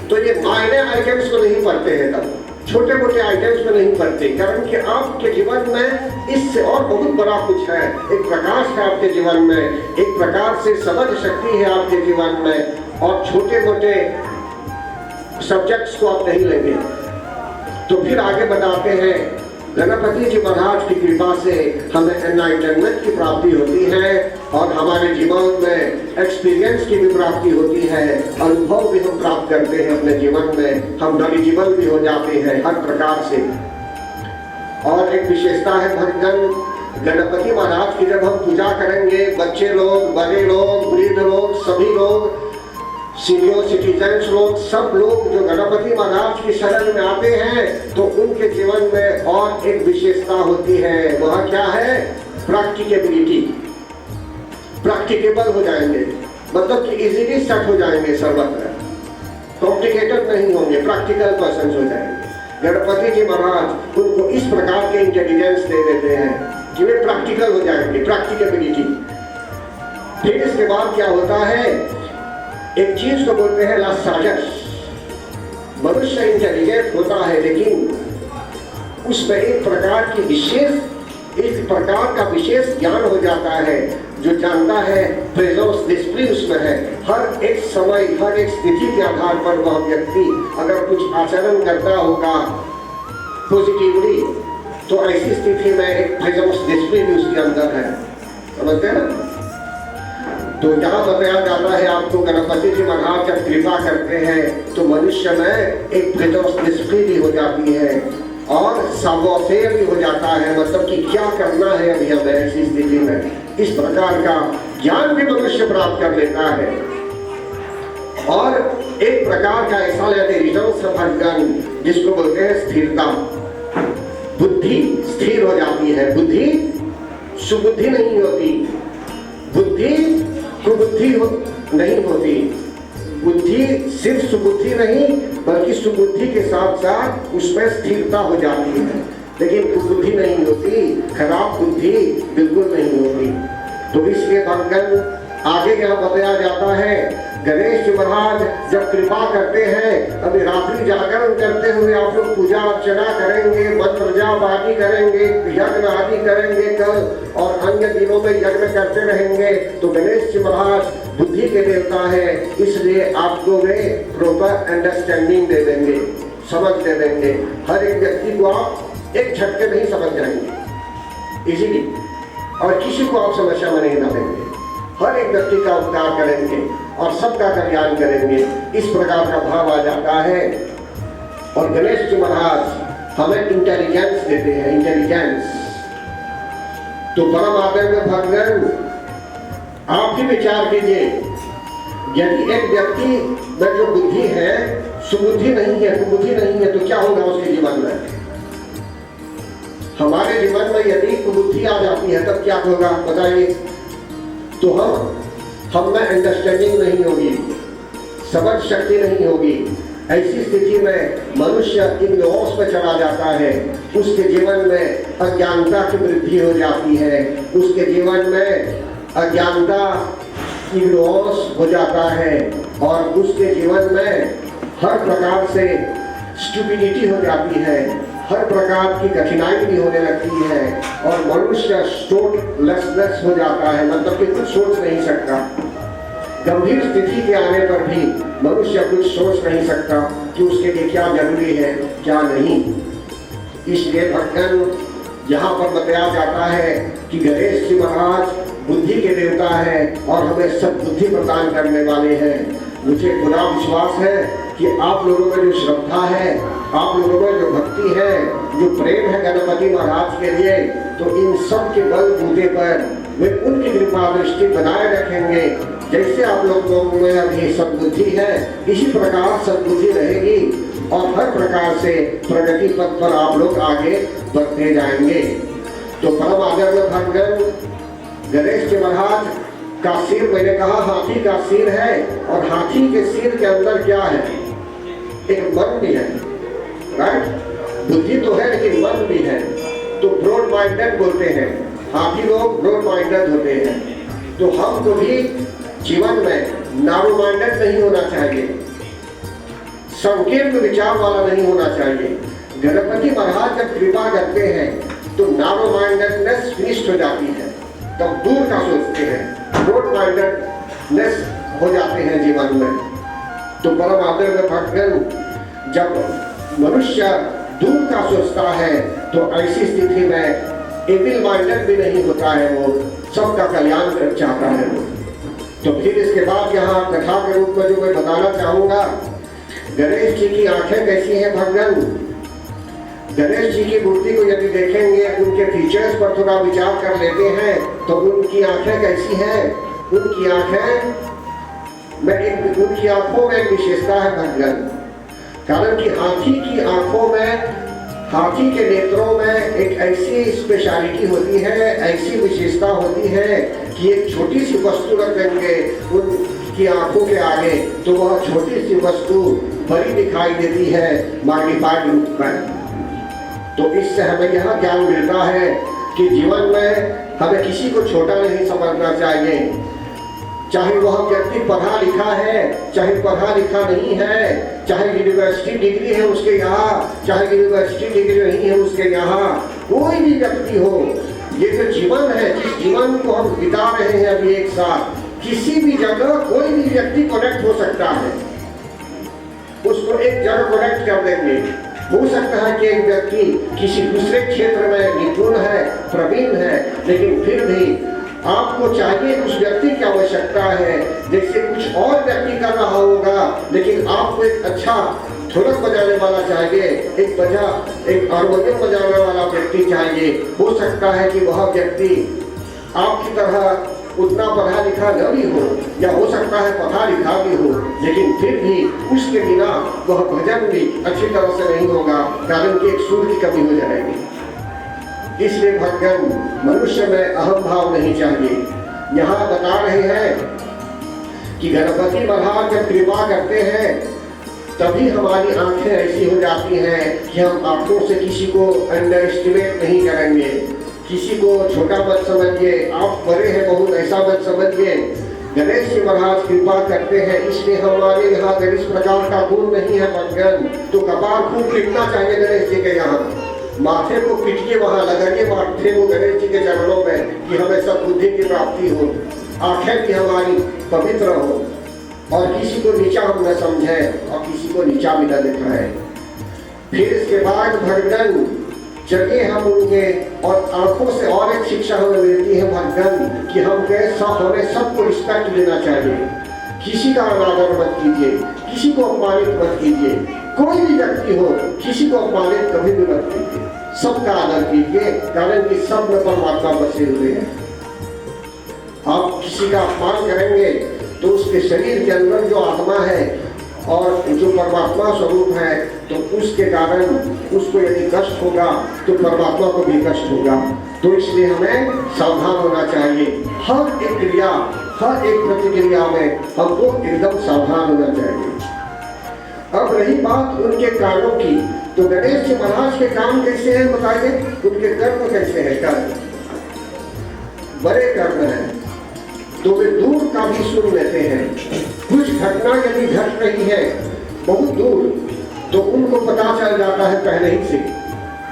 तो ये मायने आइटम्स को नहीं पढ़ते हैं, तब छोटे मोटे आइटम्स में नहीं पढ़ते, कारण कि आपके जीवन में इससे और बहुत बड़ा कुछ है। एक प्रकाश है आपके जीवन में, एक प्रकार से समझ शक्ति है आपके जीवन में, और छोटे मोटे सब्जेक्ट्स को आप नहीं लेंगे। तो फिर आगे बताते हैं गणपति जी महाराज की कृपा से हमें एनलाइटनमेंट की प्राप्ति होती है, और हमारे जीवन में एक्सपीरियंस की भी प्राप्ति होती है, अनुभव भी हम प्राप्त करते हैं अपने जीवन में, हम नॉलेजेबल भी हो जाते हैं हर प्रकार से। और एक विशेषता है भक्तगण, गणपति महाराज की जब हम पूजा करेंगे, बच्चे लोग, बड़े लोग, वृद्ध लोग, सभी लोग, सीनियर सिटीजन्स लोग, सब लोग जो गणपति महाराज की शरण में आते हैं, तो उनके जीवन में और एक विशेषता होती है। वह क्या है? प्रैक्टिकेबिलिटी। प्रैक्टिकेबल हो जाएंगे, मतलब कि इजीली सेट हो जाएंगे, सर्वत्र कॉम्प्लिकेटेड नहीं होंगे, प्रैक्टिकल पर्सन हो जाएंगे। गणपति जी महाराज उनको इस प्रकार के इंटेलिजेंस दे देते हैं कि वे प्रैक्टिकल हो जाएंगे, प्रैक्टिकेबिलिटी। फिर इसके बाद क्या होता है? एक चीज को बोलते हैं लासाजस। मनुष्य इंटेलिजेंट होता है, लेकिन उसमें एक प्रकार का विशेष ज्ञान हो जाता है, जो जानता है प्रेजेंस डिस्प्ले उसमें है। हर एक समय, हर एक स्थिति के आधार पर वह व्यक्ति अगर कुछ आचरण करता होगा पॉजिटिवली, तो ऐसी स्थिति में एक प्रेजेंस डिस्प्ले भी उसके अंदर है। समझते हैं ना? तो यहाँ बताया जाता है आपको, गणपति जी महाराज जब कृपा करते हैं तो मनुष्य में एक प्रेजेंस डिस्प्ले भी हो जाती है, और सावधान भी हो जाता है, मतलब कि क्या करना है अभी हमें ऐसी स्थिति में। इस प्रकार का ज्ञान भी मनुष्य प्राप्त कर लेता है। और एक प्रकार का ऐसा भगवान जिसको बोलते हैं स्थिरता। बुद्धि स्थिर हो जाती है। बुद्धि सुबुद्धि नहीं होती, बुद्धि कुबुद्धि नहीं होती। बुद्धि सिर्फ सुबुद्धि नहीं, बल्कि सुबुद्धि के साथ साथ उसमें स्थिरता हो जाती है, लेकिन कुबुद्धि नहीं होती, खराब बुद्धि बिल्कुल नहीं होती। तो इसलिए भगवान आगे यहाँ बताया जाता है, गणेश जी महाराज जब कृपा करते हैं, अभी रात्रि जागरण करते हुए आप लोग पूजा अर्चना करेंगे, मंत्र जाप आदि करेंगे, यज्ञ आदि करेंगे कल, और अन्य दिनों में यज्ञ करते रहेंगे। तो गणेश जी महाराज बुद्धि के देवता है, इसलिए आपको वे प्रॉपर अंडरस्टैंडिंग दे देंगे, समझ दे देंगे। हर एक व्यक्ति को आप एक झटके नहीं समझ जाएंगे इजीली, और किसी को आप समस्या में नहीं डालेंगे। हर एक व्यक्ति का उपकार करेंगे और सबका कल्याण करेंगे। इस प्रकार का भाव आ जाता है। और गणेश जी महाराज हमें इंटेलिजेंस देते हैं, इंटेलिजेंस। तो परम आदर में भगवान आप ही विचार कीजिए, यदि एक व्यक्ति में जो बुद्धि है सुबुद्धि नहीं है, कुबुद्धि नहीं है, तो क्या होगा उसके जीवन में? हमारे जीवन में यदि कुबुद्धि आ जाती है तब क्या होगा बताइए? तो हम में अंडरस्टैंडिंग नहीं होगी, समझ शक्ति नहीं होगी। ऐसी स्थिति में मनुष्य इग्नोरेंस में चला जाता है, उसके जीवन में अज्ञानता की वृद्धि हो जाती है, उसके जीवन में अज्ञानता इग्नोरेंस हो जाता है और उसके जीवन में हर प्रकार से स्टुपिडिटी हो जाती है, हर प्रकार की कठिनाई भी होने लगती है और मनुष्य सोचलेसनेस हो जाता है, मतलब कि कुछ सोच नहीं सकता। गंभीर स्थिति के आने पर भी मनुष्य कुछ सोच नहीं सकता कि उसके लिए क्या जरूरी है क्या नहीं। इसलिए भगवान यहाँ पर बताया जाता है कि गणेश जी महाराज बुद्धि के देवता है और हमें सब बुद्धि प्रदान करने वाले हैं। मुझे पूरा विश्वास है कि आप लोगों में जो श्रद्धा है, आप लोगों में जो भक्ति है, जो प्रेम है गणपति महाराज के लिए, तो इन सब के बलबूते पर वे उनकी कृपा दृष्टि बनाए रखेंगे। जैसे आप लोगों में अभी सद्बुद्धि है, इसी प्रकार सद्बुद्धि रहेगी और हर प्रकार से प्रगति पथ पर आप लोग आगे बढ़ते जाएंगे। तो परम आदर में भगवान गणेश जी महाराज का सिर, मैंने कहा हाथी का सिर है और हाथी के सिर के अंदर क्या है? एक मन भी है, राइट? बुद्धि तो है लेकिन मन भी है। तो ब्रॉड माइंडेड बोलते हैं, हाथी लोग ब्रॉड माइंडेड होते हैं। तो हमको भी जीवन में नारो माइंडेड नहीं होना चाहिए, संकीर्ण विचार वाला नहीं होना चाहिए। गणपति महाराज जब कृपा करते हैं तो नारो माइंडेडनेस फिनिश हो जाती है, तब दूर का सोचते हैं, ब्रॉड माइंडेडनेस हो जाते हैं जीवन में। तो परम आदर में भगवान जब मनुष्य दूर का सोचता है तो ऐसी स्थिति में एविल माइंडेड भी नहीं होता है, वो सबका कल्याण चाहता है वो। तो फिर इसके बाद यहाँ कथा के रूप में जो मैं बताना चाहूंगा, गणेश जी की आंखें कैसी हैं भगवान? गणेश जी की मूर्ति को यदि देखेंगे, उनके फीचर्स पर थोड़ा विचार कर लेते हैं तो उनकी आंखें कैसी हैं? उनकी आंखें में उनकी आंखों में एक विशेषता है भगवान, कारण कि हाथी की आंखों में, हाथी के नेत्रों में एक ऐसी स्पेशलिटी होती है, ऐसी विशेषता होती है कि एक छोटी सी वस्तु रख देंगे उनकी आंखों के आगे तो वह छोटी सी वस्तु बड़ी दिखाई देती है मैग्नीफाइड रूप में। तो इससे हमें यह ज्ञान मिलता है कि जीवन में हमें किसी को छोटा नहीं समझना चाहिए, चाहे वह व्यक्ति पढ़ा लिखा है, चाहे पढ़ा लिखा नहीं है, चाहे यूनिवर्सिटी डिग्री है उसके यहाँ, चाहे यूनिवर्सिटी डिग्री नहीं है उसके यहाँ, कोई भी व्यक्ति हो, ये जो जीवन है, जिस जीवन को हम बिता रहे हैं अभी एक साथ, किसी भी जगह कोई भी व्यक्ति कनेक्ट हो सकता है, उसको एक जगह कनेक्ट कर देंगे। हो सकता है कि एक व्यक्ति किसी दूसरे क्षेत्र में निपुण है, प्रवीण है, लेकिन फिर भी आपको चाहिए, उस व्यक्ति की आवश्यकता है, जैसे कुछ और व्यक्ति कर रहा होगा, लेकिन आपको एक अच्छा ढोलक बजाने वाला चाहिए, एक हारमोनियम बजाने वाला व्यक्ति चाहिए। हो सकता है कि वह व्यक्ति आपकी तरह उतना पढ़ा लिखा न भी हो, या हो सकता है पढ़ा लिखा भी हो, लेकिन फिर भी उसके बिना वह भजन भी अच्छी तरह से नहीं होगा, कारण कि एक सुर की कमी हो जाएगी। इसलिए भगवान मनुष्य में अहम भाव नहीं चाहिए। यहाँ बता रहे हैं कि गणपति महाराज जब कृपा करते हैं तभी हमारी आंखें ऐसी हो जाती हैं कि हम आंखों से किसी को अंडर एस्टिमेट नहीं करेंगे, किसी को छोटा मत समझिए, आप बड़े हैं बहुत ऐसा मत समझिए। गणेश जी महाराज कृपा करते हैं, इसलिए हमारे यहाँ गणेश प्रकार का गुण नहीं है भगवान। तो कपाल खूब पीटना चाहिए गणेश जी के यहाँ, माथे को पीटिए, वहाँ लगाइए माथे को गणेश जी के चरणों में कि हमें सब बुद्धि की प्राप्ति हो, आंखें भी हमारी पवित्र हो और किसी को नीचा हम न समझें और किसी को नीचा भी न दिखाएं। फिर इसके बाद भगवान जगह हम उनके और आंखों से और एक शिक्षा हमें मिलती है भगवान कि हमें सबको रिस्पेक्ट देना चाहिए, किसी का अनादर मत कीजिए, किसी को अपमानित मत कीजिए। कोई भी व्यक्ति हो, किसी को अपमानित कभी भी मत कीजिए, सबका आदर कीजिए, कारण कि सब में परमात्मा बसे हुए हैं। आप किसी का अपमान करेंगे तो उसके शरीर के अंदर जो आत्मा है और जो परमात्मा स्वरूप है, तो उसके कारण उसको यदि कष्ट होगा तो परमात्मा को भी कष्ट होगा। तो इसलिए हमें सावधान होना चाहिए। हर एक क्रिया, हर एक प्रतिक्रिया में हमको एकदम सावधान होना चाहिए। अब रही बात उनके कामों की, तो गणेश जी महाराज के काम कैसे हैं बताइए, उनके कर्म कैसे हैं? कर्म बड़े कर्म हैं, तो वे दूर का भी सुन लेते हैं। कुछ घटना यदि घट रही है बहुत दूर, तो उनको पता चल जाता है पहले ही से।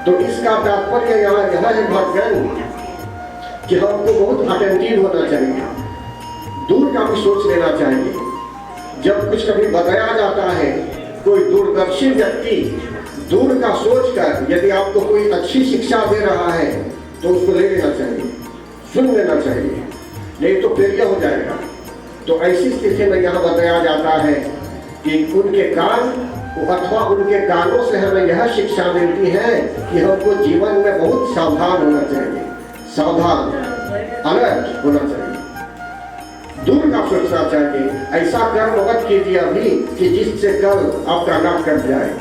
तो इसका तात्पर्य यहाँ यह है भगवान कि हमको बहुत अटेंटिव होना चाहिए, दूर का भी सोच लेना चाहिए। जब कुछ कभी बताया जाता है, कोई दूरदर्शी व्यक्ति दूर का सोचकर यदि आपको कोई अच्छी शिक्षा दे रहा है तो उसको ले लेना चाहिए, सुन लेना चाहिए, नहीं तो फेलियर हो जाएगा। तो ऐसी स्थिति में यहाँ बताया जाता है कि उनके कान अथवा उनके कानों से हमें यह शिक्षा मिलती है कि हमको जीवन में बहुत सावधान होना चाहिए, सावधान, अलर्ट होना चाहिए, दूर का सोचना चाहिए। ऐसा कर्म मत कीजिए अभी कि जिससे कल आपका नाक कट जाए।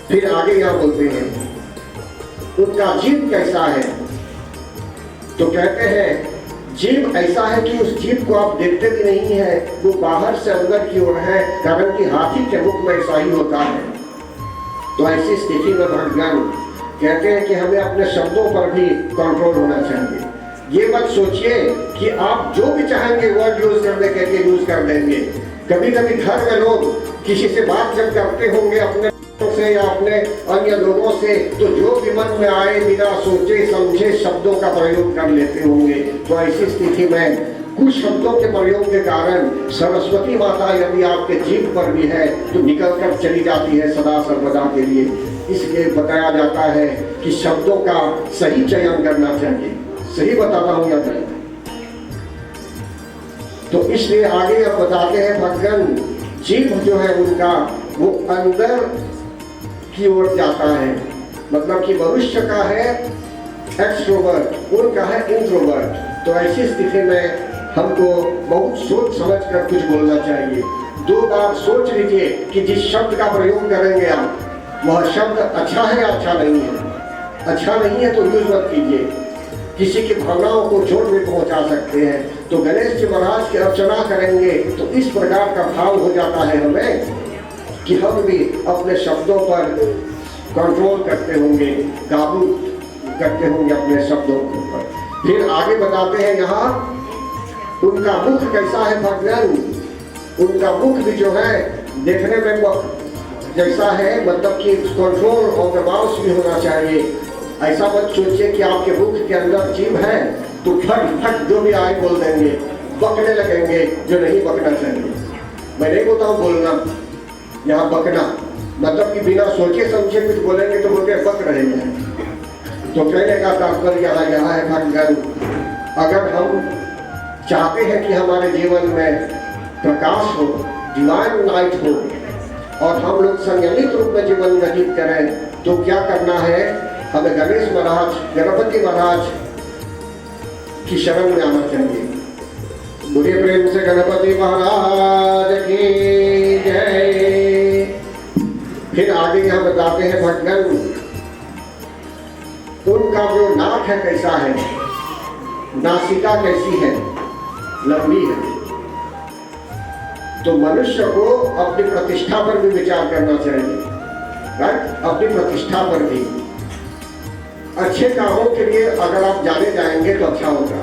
फिर आगे यहाँ बोलते हैं उनका जीव कैसा है, तो कहते हैं जीव ऐसा है कि उस जीव को आप देखते भी नहीं है, वो बाहर से अंदर की ओर है, कारण कि हाथी के मुख में ऐसा ही होता है। तो ऐसी स्थिति में भगवान कहते हैं कि हमें अपने शब्दों पर भी कंट्रोल होना चाहिए। ये मत सोचिए कि आप जो भी चाहेंगे वर्ड यूज करने के लिए यूज कर देंगे। कभी कभी घर में लोग किसी से बात जब करते होंगे अपने से या अपने अन्य लोगों से, तो जो भी मन में आए बिना सोचे समझे शब्दों का प्रयोग कर लेते होंगे। तो ऐसी स्थिति में कुछ शब्दों के प्रयोग के कारण सरस्वती माता यदि आपके जीभ पर भी है तो निकल कर चली जाती है सदा सर्वदा के लिए। इसलिए बताया जाता है कि शब्दों का सही चयन करना चाहिए। सही बताता हूँ या नहीं? तो इसलिए आगे अब बताते हैं भगवान जीव जो है उनका वो अंदर की ओर जाता है, मतलब कि मनुष्य का है एक्सट्रोवर्ट, उनका है इंट्रोवर्ट। तो ऐसी स्थिति में हमको बहुत सोच समझ कर कुछ बोलना चाहिए। 2 बार सोच लीजिए कि जिस शब्द का प्रयोग करेंगे आप, वह शब्द अच्छा है या अच्छा नहीं है। अच्छा नहीं है तो यूज मत कीजिए, किसी की भावनाओं को चोट भी पहुंचा सकते हैं। तो गणेश जी महाराज की अर्चना करेंगे तो इस प्रकार का भाव हो जाता है हमें कि हम भी अपने शब्दों पर कंट्रोल करते होंगे, काबू करते होंगे अपने शब्दों के ऊपर। फिर आगे बताते हैं यहाँ उनका मुख कैसा है भगवान। उनका मुख भी जो है देखने में जैसा है, मतलब कि कंट्रोल ऑफ द माउथ भी होना चाहिए। ऐसा मत सोचिए कि आपके मुख के अंदर जीभ है तो फट फट जो भी आए बोल देंगे, बकने लगेंगे जो नहीं बकना चाहिए। मैं नहीं बोलता हूँ बोलना, यहाँ बकना मतलब कि बिना सोचे समझे कुछ बोलेंगे तो बोलते बक रहे हैं। तो कहने का तात्पर्य यहाँ है भगवान, अगर हम चाहते हैं कि हमारे जीवन में प्रकाश हो, डिवाइन लाइट हो और हम लोग संयमित रूप में जीवन व्यतीत करें, तो क्या करना है? हमें गणेश महाराज, गणपति महाराज की शरण में आना चाहिए। बुरे प्रेम से गणपति महाराज की जय। फिर आगे यहाँ बताते हैं भगवान उनका जो नाक है कैसा है, नासिका कैसी है, लंबी है। तो मनुष्य को अपनी प्रतिष्ठा पर भी विचार करना चाहिए, राइट? अपनी प्रतिष्ठा पर भी। अच्छे कामों के लिए अगर आप जाने जाएंगे तो अच्छा होगा,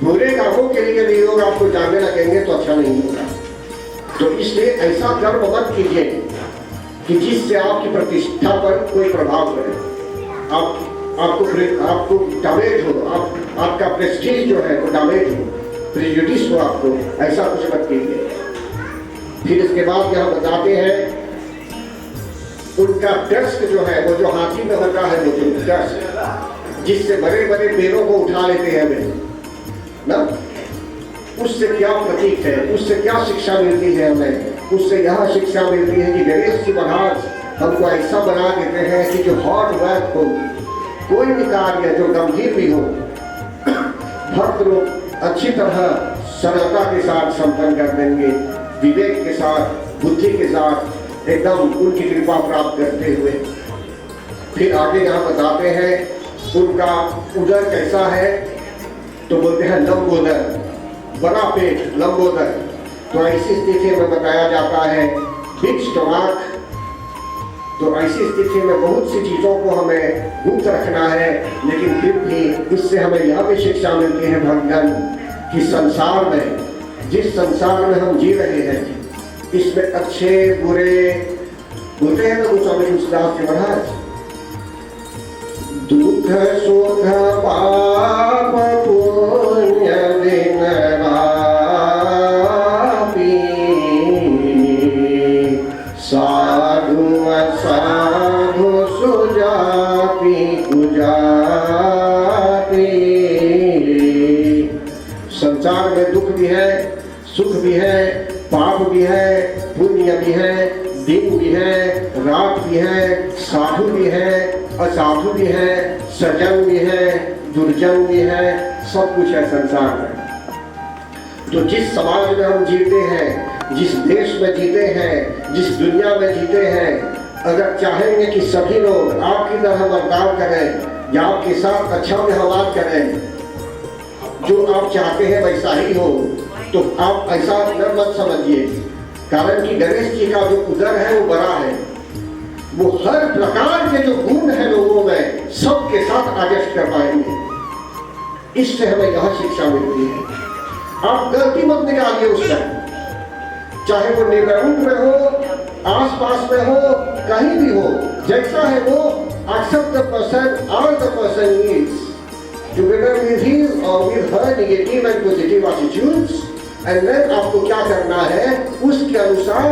बुरे कामों के लिए भी लोग आपको जानने लगेंगे तो अच्छा नहीं होगा। तो इसलिए ऐसा कर्म मत कीजिए कि जिससे आपकी प्रतिष्ठा पर कोई प्रभाव पड़े, आपको डैमेज हो, आपका प्रेस्टीज जो है वो डैमेज हो, प्रेजुडिस हो आपको, ऐसा कुछ मत कीजिए। फिर इसके बाद यहाँ बताते हैं उनका डस्ट जो है वो जो हाथी में होता है, वो जो डस्ट जिससे बड़े बड़े पेड़ों को उठा लेते हैं वे ना, उससे क्या प्रतीक है, उससे क्या शिक्षा मिलती है हमें उससे यह शिक्षा मिलती है कि गणेश जी महाराज हमको ऐसा बना देते हैं कि जो हार्ड वर्क हो, कोई भी कार्य जो गंभीर भी हो, भक्त लोग अच्छी तरह सरलता के साथ संपन्न कर देंगे, विवेक के साथ, बुद्धि के साथ, एकदम उनकी कृपा प्राप्त करते हुए। फिर आगे यहाँ बताते हैं उनका उदर कैसा है, तो बोलते हैं लंबोदर, बड़ा पेट, लंबोदर। तो ऐसी स्थिति में बताया जाता है बिग स्टमक। तो ऐसी स्थिति में बहुत सी चीजों को हमें गुप्त रखना है, लेकिन फिर भी इससे हमें यह भी शिक्षा मिलती है भक्तगण कि संसार में, जिस संसार में हम जी रहे हैं, इसमें अच्छे बुरे बोलते हैं ना गोस्वामी तुलसीदास जी महाराज, दुख सुख पाप पुण्य दिन साधु असाधु सुजाति कुजाति। संसार में दुख भी है, सुख भी है, पाप भी है, पुण्य भी है, दिन भी है, रात भी है, साधु भी है, असाधु भी है, सजन भी है, दुर्जन भी है, सब कुछ है संसार में। तो जिस समाज में हम जीते हैं, जिस देश में जीते हैं, जिस दुनिया में जीते हैं, अगर चाहेंगे कि सभी लोग आपकी तरह बर्ताव करें या आपके साथ अच्छा व्यवहार करें, जो आप चाहते हैं वैसा ही हो, तो आप ऐसा मत समझिए। कारण कि गणेश जी का जो उदर है वो बड़ा है, वो हर प्रकार के जो गुण है लोगों में सबके साथ एडजस्ट कर पाएंगे। इससे हमें यह शिक्षा मिलती है। आप गलती मत निकालिए उसका, चाहे वो निगरानी में हो, आसपास में हो, कहीं भी हो, जैसा है वो accept the person or the person is together with his or with her negative and positive attitudes, and then आपको क्या करना है, उसके अनुसार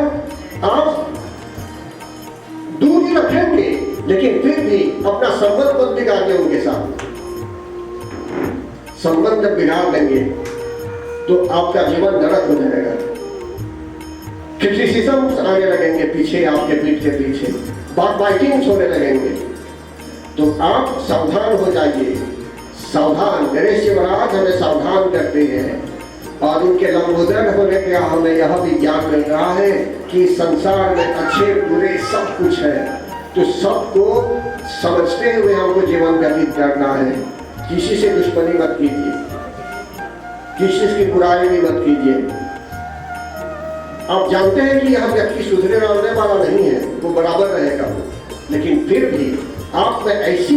आप दूरी रखेंगे, लेकिन फिर भी अपना संबंध मत बिगाड़िए उनके साथ। संबंध बिगाड़ देंगे तो आपका जीवन नरक हो जाएगा। क्रिटिसिज्म आने लगेंगे पीछे, आपके पीठ के पीछे बाइटिंग होने लगेंगे। तो आप सावधान हो जाइए, सावधान। गणेश जी महाराज हमें सावधान करते हैं, और उनके लंबोदर होने का हमें यह भी ज्ञान मिल रहा है कि संसार में अच्छे बुरे सब कुछ है। तो सबको समझते हुए हमको जीवन व्यतीत करना है। किसी से दुश्मनी मत कीजिए, किसी की बुराई भी मत कीजिए। आप जानते हैं कि यह व्यक्ति सुधरे रहने वाला नहीं है, वो बराबर रहेगा, लेकिन फिर भी आप में ऐसी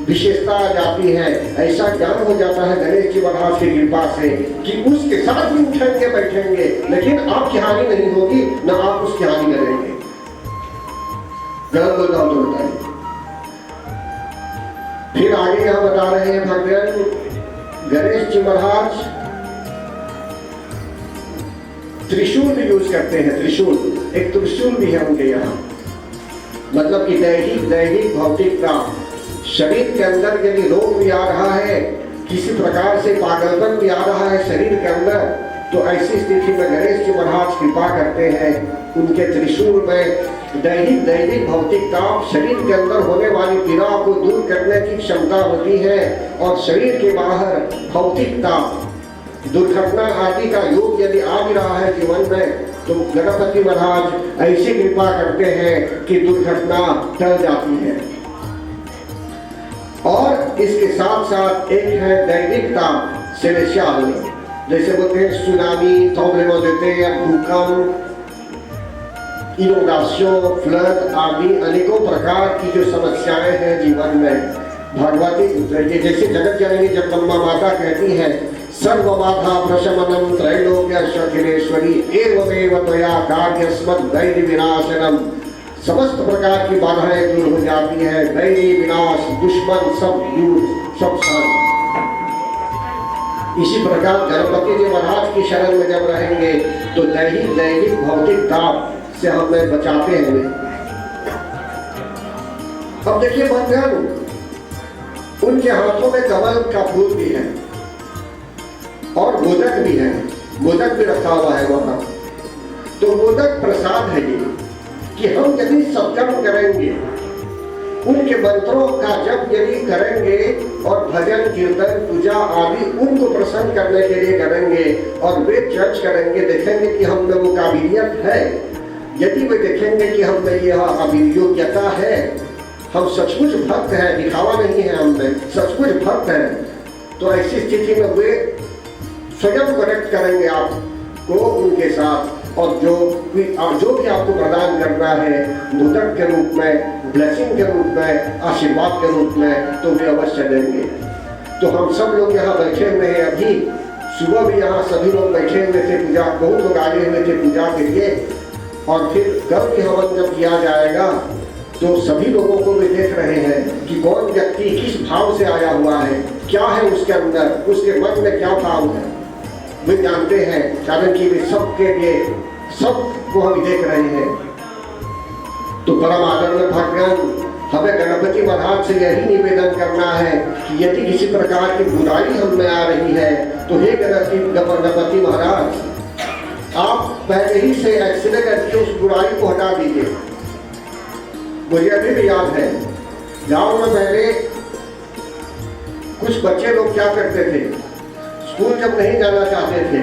विशेषता आ जाती है, ऐसा ज्ञान हो जाता है गणेश जी महाराज की कृपा से कि उसके साथ भी उठेंगे बैठेंगे, लेकिन आपकी हानि नहीं होगी, न आप उसकी हानि करेंगे। गलत बोल रहा हूं तो बताइए। फिर आगे यहां बता रहे हैं भगवान गणेश जी महाराज त्रिशूल भी यूज करते हैं। त्रिशूल, एक त्रिशूल भी है उनके यहाँ, मतलब कि दैहिक भौतिकता, शरीर के अंदर यदि रोग भी आ रहा है, किसी प्रकार से पागलपन भी आ रहा है शरीर के अंदर, तो ऐसी स्थिति में गणेश जी महाराज कृपा करते हैं। उनके त्रिशूल में दैहिक भौतिकता, शरीर के अंदर होने वाली पीड़ा को दूर करने की क्षमता होती है, और शरीर के बाहर भौतिकता, दुर्घटना आदि का योग यदि आ भी रहा है जीवन में, तो गणपति महाराज ऐसी कृपा करते हैं कि दुर्घटना टल जाती है। और इसके साथ साथ एक है दैनिकता, सेलेशियल, जैसे बोलते हैं सुनामी, ट्रemblement de terre, भूकंप, इनोंडेशन, फ्लड आदि अनेकों प्रकार की जो समस्याएं हैं जीवन में, भगवती जैसे जगत जननी जगदम्बा माता कहती है, सर्वबाधा प्रशमनम त्रैलोक्यश्वरेश्वरी एवमेव त्वया कार्यस्मत् दैवी विनाशनम। समस्त प्रकार की बाधाएं दूर हो जाती है, दैवी विनाश, दुश्मन सब दूर, सब शांत। इसी प्रकार गणपति जी महाराज की शरण में जब रहेंगे तो दैहिक भौतिक ताप से हमें बचाते हैं। अब देखिए भगवान, उनके हाथों में कमल का फूल भी है और मोदक भी है, मोदक भी रखा हुआ है वहां। तो मोदक प्रसाद है ये कि हम यदि सत्कर्म करेंगे, उनके मंत्रों का जप यदि करेंगे और भजन कीर्तन पूजा आदि उनको प्रसन्न करने के लिए करेंगे और वे जज करेंगे, देखेंगे कि हम में वो काबिलियत है, यदि वे देखेंगे कि हम में यह योग्यता है, हम सचमुच भक्त हैं, दिखावा नहीं है हम में, सचमुच भक्त हैं, तो ऐसी स्थिति में वे स्वयं कनेक्ट करेंगे आपको उनके साथ और जो भी आपको प्रदान करना है मोदक के रूप में, ब्लेसिंग के रूप में, आशीर्वाद के रूप में, तो वे अवश्य देंगे। तो हम सब लोग यहाँ बैठे हुए हैं, अभी सुबह भी यहाँ सभी लोग बैठे हुए थे, पूजा बहुत लोग आए हुए थे पूजा के लिए, और फिर कब भी हवन जब किया जाएगा तो सभी लोगों को वे देख रहे हैं कि कौन व्यक्ति किस भाव से आया हुआ है, क्या है उसके अंदर, उसके मन में क्या भाव है, वे जानते हैं, कारण कि वे सबके लिए सबको हम देख रहे हैं। तो परम आदरणीय भक्तगण, हमें गणपति महाराज से यही निवेदन करना है कि यदि किसी प्रकार की बुराई हम में आ रही है तो हे गणपति महाराज, आप पहले ही से एक्सरे करके उस बुराई को हटा दीजिए। मुझे अभी भी याद है, गांव में पहले कुछ बच्चे लोग क्या करते थे, स्कूल जब नहीं जाना चाहते थे,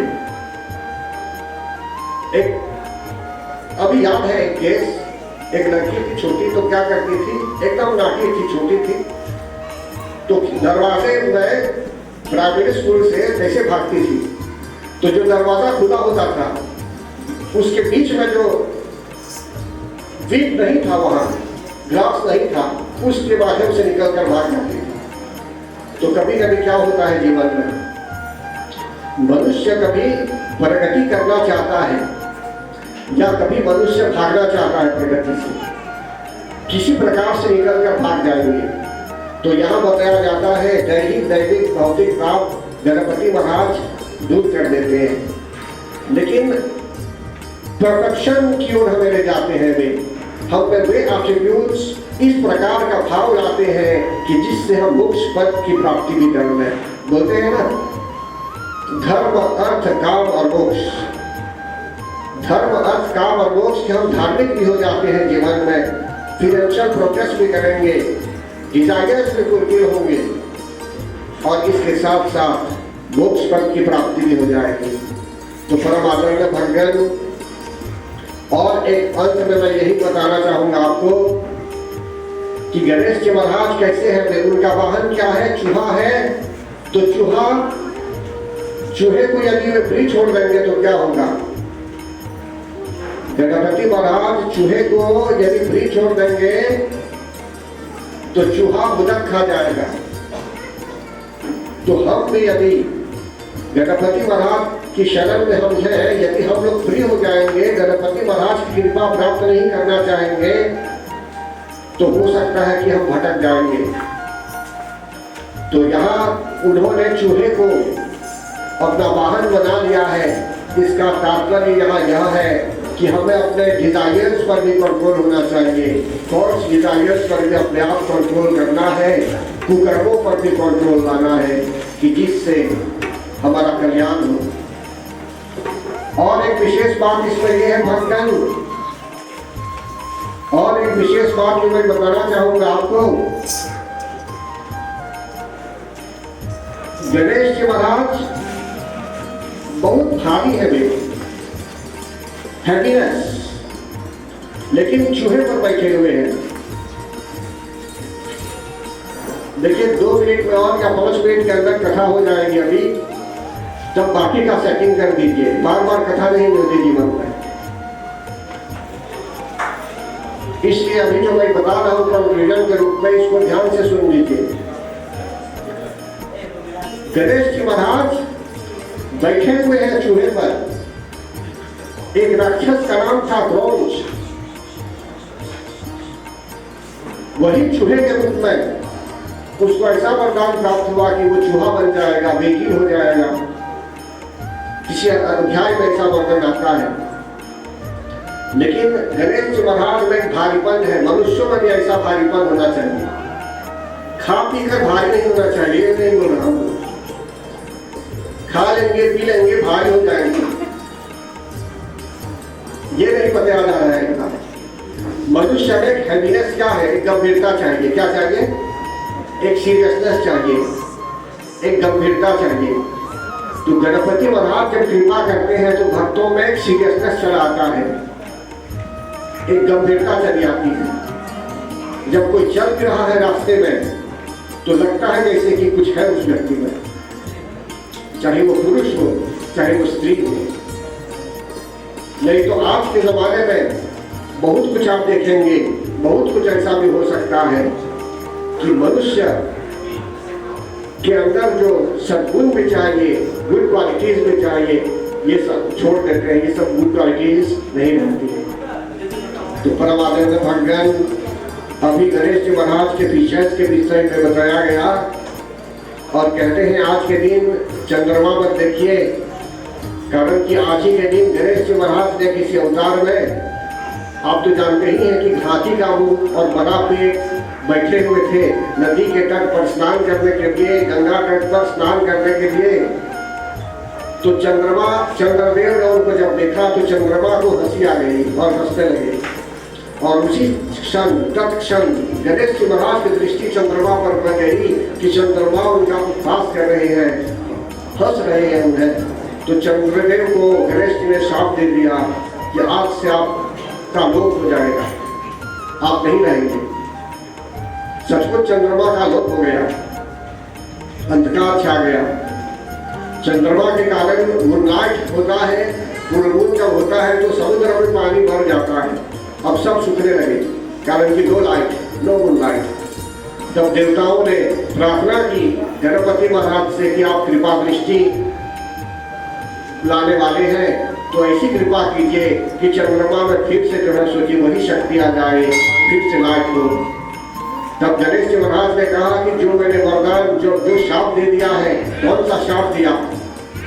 अभी याद है एक केस, एक लड़की थी छोटी, तो क्या करती थी, एकदम नाटी थी, छोटी थी, तो दरवाजे में प्राइवेट स्कूल से जैसे भागती थी, तो जो दरवाजा खुला होता था उसके बीच में जो विंड नहीं था, वहां ग्लास नहीं था, उसके माध्यम से निकलकर भाग जाती थी। तो कभी कभी क्या होता है जीवन में, मनुष्य कभी प्रगति करना चाहता है या कभी मनुष्य भागना चाहता है प्रगति से, किसी प्रकार से निकलकर भाग जाएंगे। तो यहाँ बताया जाता है दैहिक भौतिक पाप गणपति महाराज दूर कर देते हैं, लेकिन परफेक्शन की ओर हमें ले जाते हैं। वे हम में वे एट्रिब्यूट्स इस प्रकार का भाव लाते हैं कि जिससे हम मोक्ष पद की प्राप्ति भी कर लें। बोलते हैं ना, धर्म अर्थ काम और मोक्ष, धर्म अर्थ काम और मोक्ष के हम धार्मिक भी हो जाते हैं जीवन में, फिनेंशियल प्रोग्रेस भी करेंगे, डिजायर्स भी फुलफिल होंगे और इसके साथ साथ मोक्ष पद की प्राप्ति भी हो जाएगी। तो परम आदरणीय भक्तगण, और एक अंत में मैं यही बताना चाहूंगा आपको कि गणेश जी महाराज कैसे हैं, उनका वाहन क्या है, चूहा है। तो चूहे को यदि वे फ्री छोड़ देंगे तो क्या होगा, गणपति महाराज चूहे को यदि फ्री छोड़ देंगे तो चूहा मोदक खा जाएगा। तो हम भी यदि गणपति महाराज की शरण में हम हैं, यदि हम लोग फ्री हो जाएंगे, गणपति महाराज की कृपा प्राप्त नहीं करना चाहेंगे, तो हो सकता है कि हम भटक जाएंगे। तो यहाँ उन्होंने चूहे को अपना वाहन बना लिया है। इसका तात्पर्य यहाँ यह है कि हमें अपने डिजायर्स पर भी कंट्रोल होना चाहिए, फॉल्स डिजायर्स पर भी अपने आप कंट्रोल करना है, कुकर्मों पर भी कंट्रोल लाना है कि जिससे हमारा कल्याण हो। और एक विशेष बात इसमें यह है भक्तगण, और एक विशेष बात जो मैं बताना चाहूंगा आपको, गणेश जी महाराज बहुत भारी है वे, हैप्पीनेस, लेकिन चूहे पर बैठे हुए हैं। देखिए 2 मिनट में और या 5 मिनट के अंदर कथा हो जाएगी अभी, तब बाकी का सेटिंग कर दीजिए, बार बार कथा नहीं मिलती जीवन में। इसलिए अभी जो मैं बता रहा हूं कंक्लूजन के रूप में, इसको ध्यान से सुन लीजिए। गणेश जी महाराज बैठे हुए हैं चूहे पर। एक राक्षस का नाम था क्रौंच, वही चूहे के रूप में उसको ऐसा वरदान प्राप्त हुआ कि वो चूहा बन जाएगा, बेकील हो जाएगा। किसी अध्याय में ऐसा वर्णन आता है। लेकिन गणेश जी महाराज में भारीपन है, मनुष्यों में भी ऐसा भारीपन होना चाहिए। खा पी कर भारी नहीं होना चाहिए, नहीं बोल रहा हूं, खा लेंगे पी लेंगे भारी हो जाएंगे। ये नहीं बताया जा रहा है इनका। मनुष्य में हैवीनेस क्या है? एक गंभीरता चाहिए। क्या चाहिए? एक सीरियसनेस चाहिए, एक गंभीरता चाहिए। तो गणपति महाराज जब कृपा करते हैं तो भक्तों में एक सीरियसनेस चला आता है, एक गंभीरता चली आती है। जब कोई चल रहा है रास्ते में तो लगता है जैसे कि कुछ है उस व्यक्ति में, चाहे वो पुरुष हो चाहे वो स्त्री हो। नहीं तो आज के जमाने में बहुत कुछ आप देखेंगे, बहुत कुछ ऐसा भी हो सकता है कि मनुष्य के अंदर जो सद्गुण भी चाहिए, गुड क्वालिटीज भी चाहिए, ये सब छोड़ देते हैं। ये सब गुड क्वालिटीज नहीं रहती है। तो परम आदरणीय भगवान अभी गणेश जी महाराज के फीचर्स के विषय में बताया गया और कहते हैं आज के दिन चंद्रमा पर देखिए, कारण कि आज ही के दिन गणेश जी महाराज ने किसी अवतार में, आप तो जानते ही हैं कि हाथी का मुंह और बड़ा पेट बैठे हुए थे नदी के तट पर स्नान करने के लिए, गंगा तट पर स्नान करने के लिए। तो चंद्रदेव ने उनको जब देखा तो चंद्रमा को हंसी आ गई और हंसने लगे। और उसी क्षण तत्क्षण गणेश जी महाराज की दृष्टि चंद्रमा पर पड़ गई कि चंद्रमा उनका उपहास कर रहे हैं, हंस रहे हैं उन्हें। तो चंद्रदेव को गणेश जी ने शाप दे दिया कि आज से आपका लोप हो जाएगा, आप नहीं रहेंगे। सचमुच चंद्रमा का लोप हो गया, अंधकार छा गया। चंद्रमा के कारण मूनलाइट होता है, मून जब होता है तो समुद्र में पानी भर जाता है। अब सब सूखने लगे, कारण कि नो लाइट, नो मूनलाइट। तब देवताओं ने प्रार्थना की गणपति महाराज से कि आप कृपा दृष्टि लाने वाले हैं, तो ऐसी कृपा कीजिए कि चंद्रमा में फिर से जो है सोचिए वही शक्ति आ जाए, फिर से लाइट हो। तब गणेश जी महाराज ने कहा कि जो मैंने वरदान जो शाप दे दिया है, कौन सा शाप दिया?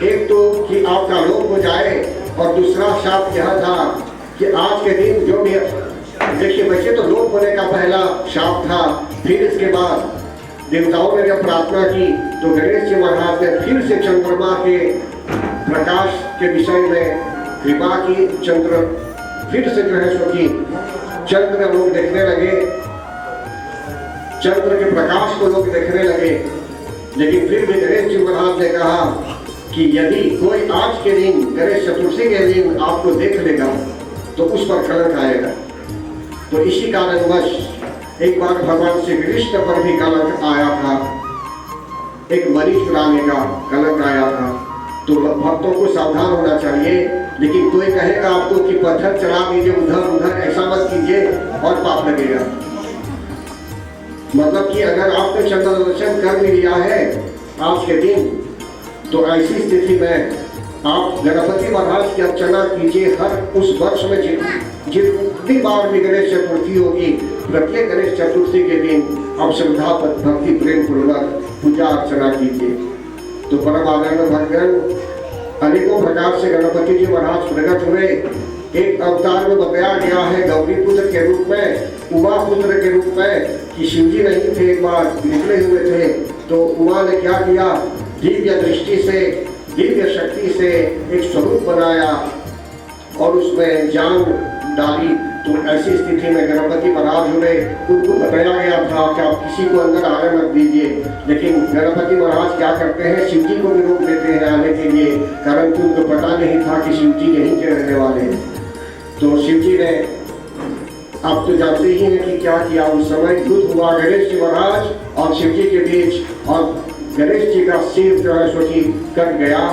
एक तो कि आपका लोप हो जाए और दूसरा शाप यह था कि आज के दिन जो भी, देखिए वैसे तो लोप होने का पहला शाप था, फिर इसके बाद देवताओं ने जब प्रार्थना की तो गणेश जी महाराज ने फिर से चंद्रमा के प्रकाश के विषय में कृपा की। चंद्र फिर से जो है सो कि चंद्र लोग देखने लगे, चंद्र के प्रकाश को लोग देखने लगे। लेकिन फिर भी गणेश जी महाराज ने कहा कि यदि कोई आज के दिन गणेश चतुर्थी के दिन आपको देख लेगा तो उस पर कलंक आएगा। तो इसी कारणवश एक बार भगवान श्री कृष्ण पर भी कलंक आया था, एक मरीज चुराने का कलंक आया था। तो भक्तों को सावधान होना चाहिए। लेकिन कोई कहेगा आपको कि पत्थर चला दीजिए उधर उधर, ऐसा मत कीजिए और पाप लगेगा। मतलब कि अगर आपने चंद्र दर्शन कर भी लिया है आज के दिन, तो ऐसी स्थिति में आप गणपति महाराज की अर्चना कीजिए। हर उस वर्ष में जितनी बार भी गणेश चतुर्थी होगी, प्रत्येक गणेश चतुर्थी के दिन आप श्रद्धा भक्ति प्रेम पूर्वक पूजा अर्चना कीजिए। तो परम आदरणीय भगवान अनेकों प्रकार से गणपति जी महाराज प्रकट हुए। एक अवतार में बताया गया है गौरी पुत्र के रूप में, उमा पुत्र के रूप में, कि शिव जी नहीं थे, एक बार निकले हुए थे। तो उमा ने क्या किया? दिव्य दृष्टि से, दिव्य शक्ति से एक स्वरूप बनाया और उसमें जान डाली। तो ऐसी स्थिति में गणपति महाराज हुए। उनको बताया गया था कि आप किसी को अंदर आने मत दीजिए, लेकिन गणपति महाराज क्या करते हैं? शिव जी को भी रोक देते हैं आने के लिए, कारण कि उनको पता नहीं था कि शिव जी यहीं के रहने वाले हैं। तो शिव जी ने, आप तो जानते ही हैं कि क्या किया। उस समय युद्ध हुआ गणेश जी महाराज और शिव जी के बीच, और गणेश जी का सिर जो है सो कि कट गया।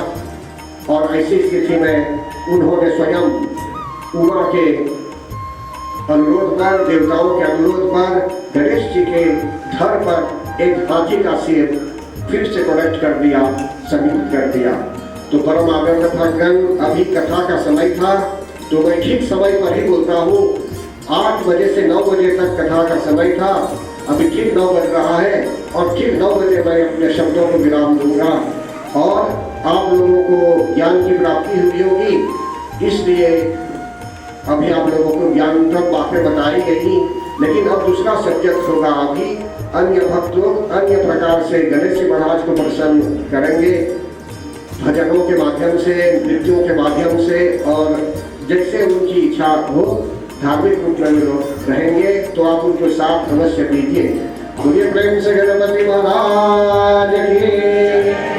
और ऐसी स्थिति में उन्होंने स्वयं उमा के अनुरोध पर, देवताओं के अनुरोध पर गणेश जी के धड़ पर एक हाथी का सिर फिर से कनेक्ट कर दिया, संयुक्त कर दिया। तो परम आदरणीय भगवान अभी कथा का समय था, तो मैं ठीक समय पर ही बोलता हूँ। 8 बजे से 9 बजे तक कथा का समय था। अभी ठीक 9 बज रहा है और ठीक 9 बजे मैं अपने शब्दों को विराम दूंगा और आप लोगों को ज्ञान की प्राप्ति हुई होगी। इसलिए अभी आप लोगों को ज्ञानप्रद बातें बताई गई, लेकिन अब दूसरा सब्जेक्ट होगा। अभी अन्य भक्त लोग अन्य प्रकार से गणेश जी महाराज को प्रसन्न करेंगे, भजनों के माध्यम से, नृत्यों के माध्यम से और जैसे उनकी इच्छा हो धार्मिक रूप में लोग रहेंगे तो आप उनको साथ अवश्य दीजिए। मुझे प्रेम से गणपति महाराज की